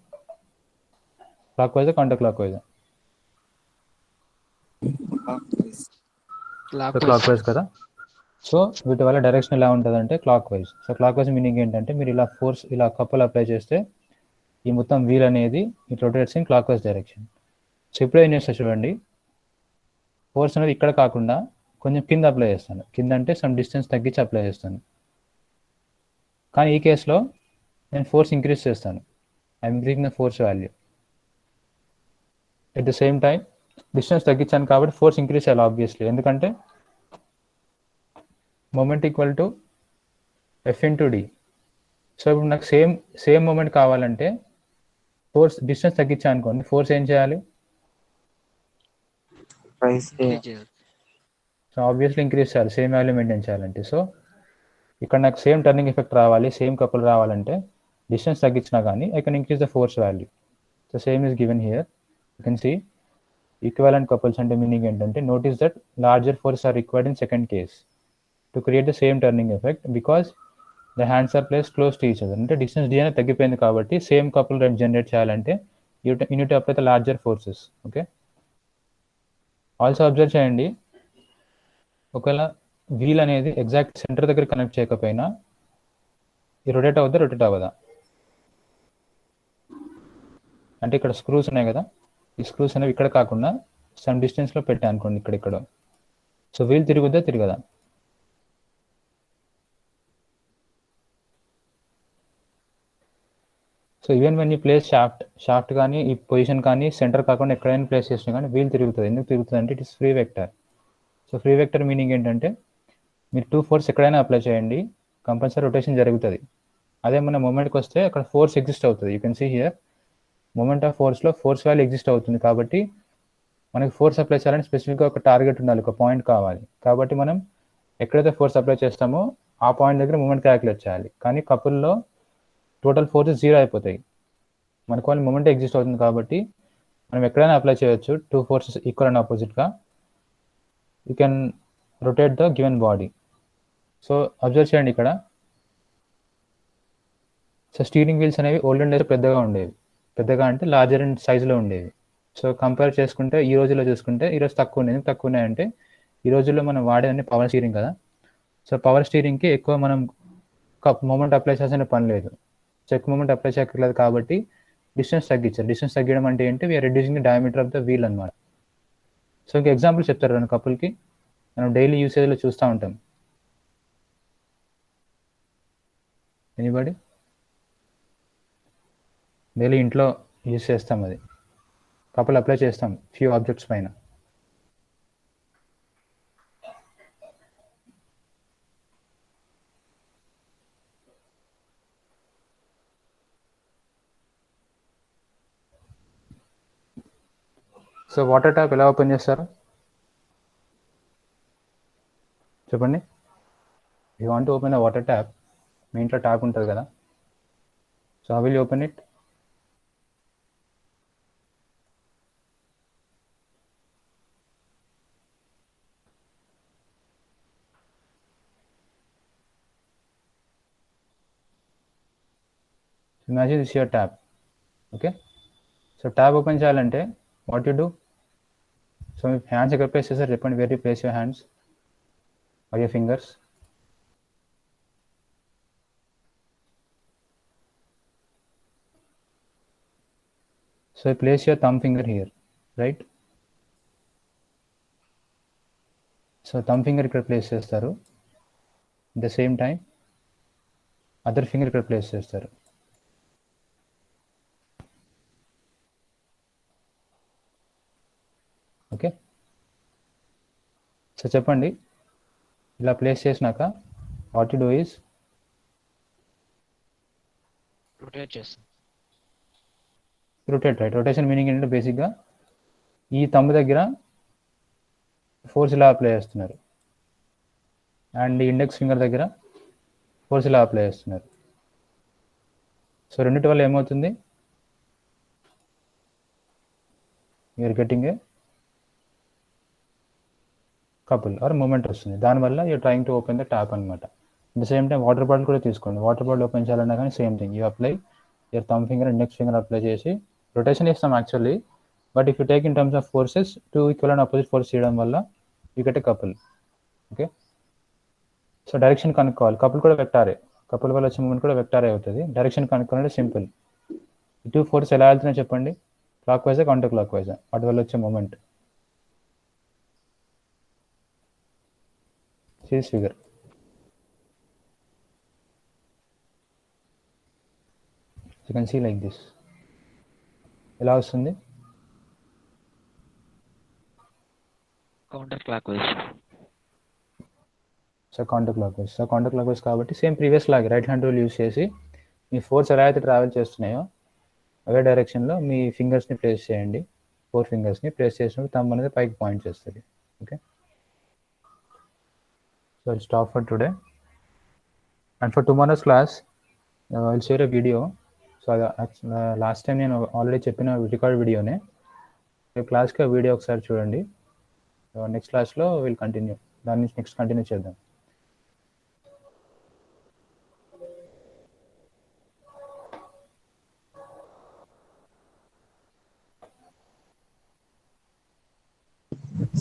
క్లాక్ వైజా కౌంటర్ క్లాక్ వైజా? సో క్లాక్ వైజ్ కదా. సో వీటి వల్ల డైరెక్షన్ ఎలా ఉంటుంది అంటే clock wise. So clockwise meaning ఏంటంటే మీరు ఇలా ఫోర్స్ ఇలా కపుల్ అప్లై చేస్తే ఈ మొత్తం వీల్ అనేది it rotates in clock wise direction. So ఇప్పుడు ఏం చేస్తా చూడండి, ఫోర్స్ అనేది ఇక్కడ కాకుండా కొంచెం కింద అప్లై చేస్తాను. కింద అంటే సమ్ డిస్టెన్స్ తగ్గించి అప్లై చేస్తాను. కానీ ఈ కేసులో నేను ఫోర్స్ ఇంక్రీజ్ చేస్తాను. I increasing the force value. At the same time distance తగ్గించాను కాబట్టి ఫోర్స్ ఇంక్రీజ్ చేయాలి ఆబ్వియస్లీ, ఎందుకంటే moment equal to F into D. So ఇప్పుడు నాకు సేమ్ మూమెంట్ కావాలంటే ఫోర్స్ డిస్టెన్స్ తగ్గించాను అనుకోండి, ఫోర్స్ ఏం చేయాలి? సో ఆబ్వియస్లీ ఇంక్రీజ్ చేయాలి సేమ్ వాల్యూ మెయింటైన్ చేయాలంటే. సో ఇక్కడ నాకు సేమ్ టర్నింగ్ ఎఫెక్ట్ రావాలి, సేమ్ కపుల్ రావాలంటే డిస్టెన్స్ తగ్గించినా కానీ I can increase the force value. So same is given here. You can see equivalent couples అంటే మీనింగ్ ఏంటంటే notice that larger force are required in second case to create the same turning effect because the hands are place close to each other. అంటే distance D అనేది తగ్గిపోయింది కాబట్టి same couple generate చేయాలంటే you need apply the larger forces. Okay, also observe చేయండి, ఒకవేళ wheel అనేది exact centre దగ్గర connect చేయకపోయినా ఈ రొటేట్ అవుద్దా, రొటేట్ అవ్వదా? అంటే ఇక్కడ స్క్రూస్ ఉన్నాయి కదా, ఈ స్క్రూస్ అనేవి ఇక్కడ కాకుండా సమ్ డిస్టెన్స్లో పెట్టా అనుకోండి ఇక్కడ. సో వీల్ తిరుగుద్దా, తిరగదా? So even when you place shaft కానీ ఈ పొజిషన్ కానీ సెంటర్ కాకుండా ఎక్కడైనా ప్లేస్ చేసినా కానీ వీల్ తిరుగుతుంది. ఎందుకు తిరుగుతుంది అంటే it is free vector. So free vector meaning ఏంటంటే మీరు 2 ఫోర్స్ ఎక్కడైనా అప్లై చేయండి కంపల్సరీ రొటేషన్ జరుగుతుంది. అదే మన మూమెంట్కి వస్తే అక్కడ ఫోర్స్ ఎగ్జిస్ట్ అవుతుంది. You can see here moment of ఫోర్స్లో ఫోర్స్ వాల్యూ ఎగ్జిస్ట్ అవుతుంది. కాబట్టి మనకి ఫోర్స్ అప్లై చేయాలంటే స్పెసిఫిక్గా ఒక టార్గెట్ ఉండాలి, ఒక పాయింట్ కావాలి. కాబట్టి మనం ఎక్కడైతే ఫోర్స్ అప్లై చేస్తామో ఆ పాయింట్ దగ్గర మూమెంట్ క్యాలిక్యులేట్ చేయాలి. కానీ కపుల్లో టోటల్ ఫోర్సెస్ 0 అయిపోతాయి, మనకు వాళ్ళు మూమెంట్ ఎగ్జిస్ట్ అవుతుంది. కాబట్టి మనం ఎక్కడైనా అప్లై చేయొచ్చు 2 ఫోర్సెస్ ఈక్వల్ అండ్ ఆపోజిట్గా. You can rotate the given body. So observe చేయండి ఇక్కడ. సో స్టీరింగ్ వీల్స్ అనేవి ఓల్డెన్ డేస్ పెద్దగా ఉండేవి, పెద్దగా అంటే లార్జర్ అండ్ సైజులో ఉండేవి. సో కంపేర్ చేసుకుంటే ఈ రోజుల్లో చూసుకుంటే ఈరోజు తక్కువ ఉన్నాయి. ఎందుకు తక్కువ ఉన్నాయంటే ఈ రోజుల్లో మనం వాడేవన్నీ పవర్ స్టీరింగ్ కదా. సో పవర్ స్టీరింగ్కి ఎక్కువ మనం మూమెంట్ అప్లై చేయాల్సిన పని లేదు, చెక్ మూమెంట్ అప్లై చేయక్కర్లేదు. కాబట్టి డిస్టెన్స్ తగ్గించారు. డిస్టెన్స్ తగ్గడం అంటే ఏంటి? We are reducing the diameter of the wheel అనమాట. సో ఇంక ఎగ్జాంపుల్ చెప్తారు రెండు కపుల్కి, మనం డైలీ యూసేజ్లో చూస్తూ ఉంటాం. ఎనీబడి డైలీ ఇంట్లో యూజ్ చేస్తాం, అది కపుల్ అప్లై చేస్తాం ఫ్యూ ఆబ్జెక్ట్స్ పైన. సో వాటర్ ట్యాప్ ఎలా ఓపెన్ చేస్తారు చెప్పండి? You want to open a water tap, మీ ఇంట్లో ట్యాప్ ఉంటుంది కదా. So how will you open it? Imagine this is your tab. Okay, so tab open చేయాలంటే what you do? So me hands ఎక్కడ place చేస్తారు చెప్పండి? where you place your hands or your fingers? So you place your thumb finger here, right? So thumb finger ఇక్కడ place చేస్తారు. At the same time other finger ఇక్కడ place చేస్తారు. Okay, so చెప్పండి, ఇలా place చేసినాక what you do is rotate చేస్తాం. Rotate, right? Rotation meaning ఏంటంటే బేసిక్గా ఈ థంబ్ దగ్గర ఫోర్స్ ఇలా అప్లై చేస్తున్నారు అండ్ ఇండెక్స్ ఫింగర్ దగ్గర ఫోర్స్ ఇలా అప్లై చేస్తున్నారు. సో రెండింటి వల్ల ఏమవుతుంది? You're getting a couple or moment వస్తుంది. దానివల్ల you're trying to open the tap అనమాట. At the same time water bottle కూడా తీసుకోండి. వాటర్ బాటిల్ ఓపెన్ చేయాలన్నా కానీ same thing, you apply your thumb finger and index finger apply చేసి rotation ఇస్తాం actually, but if you take in terms of forces 2 equal and opposite force చేయడం వల్ల you get a couple. Okay, so direction కనుక్కోవాలి. Couple కూడా వెక్టారే, couple వల్ల వచ్చే moment కూడా వెక్టారే అవుతుంది. డైరెక్షన్ కనుక్కోవాలంటే సింపుల్. ఈ 2 ఫోర్స్ ఎలా వెళ్తున్నాయో చెప్పండి, క్లాక్ వైజా కౌంటర్ క్లాక్ వైజా, వాటి వల్ల వచ్చే moment. Sees figure. You can see like this. ఎలా వస్తుంది? Counter clock wise. So counter clock wise. So counter clock wise కాబట్టి సేమ్ ప్రీవియస్ లాగే రైట్ హ్యాండ్ రూల్ యూస్ చేసి మీ ఫోర్స్ ఎలా అయితే ట్రావెల్ చేస్తున్నాయో అదే డైరెక్షన్లో మీ ఫింగర్స్ని ప్లేస్ చేయండి. 4 ఫింగర్స్ని ప్లేస్ చేసినప్పుడు థంబ్ అనేది పైకి పాయింట్ చేస్తుంది. Okay, so I'll stop for today and for tomorrow's class I'll share a video. So last time నేను ఆల్రెడీ చెప్పిన రికార్డ్ వీడియోనే. క్లాస్కి ఆ వీడియో ఒకసారి చూడండి. నెక్స్ట్ క్లాస్లో విల్ కంటిన్యూ, దాని నుంచి నెక్స్ట్ కంటిన్యూ చేద్దాం.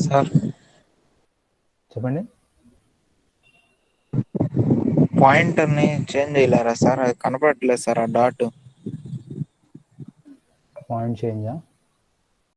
సార్ చెప్పండి. పాయింటర్ని చేంజ్ చేయలేరా సార్? అది కనపడట్లేదు సార్ ఆ డాట్. పాయింట్ చేంజా?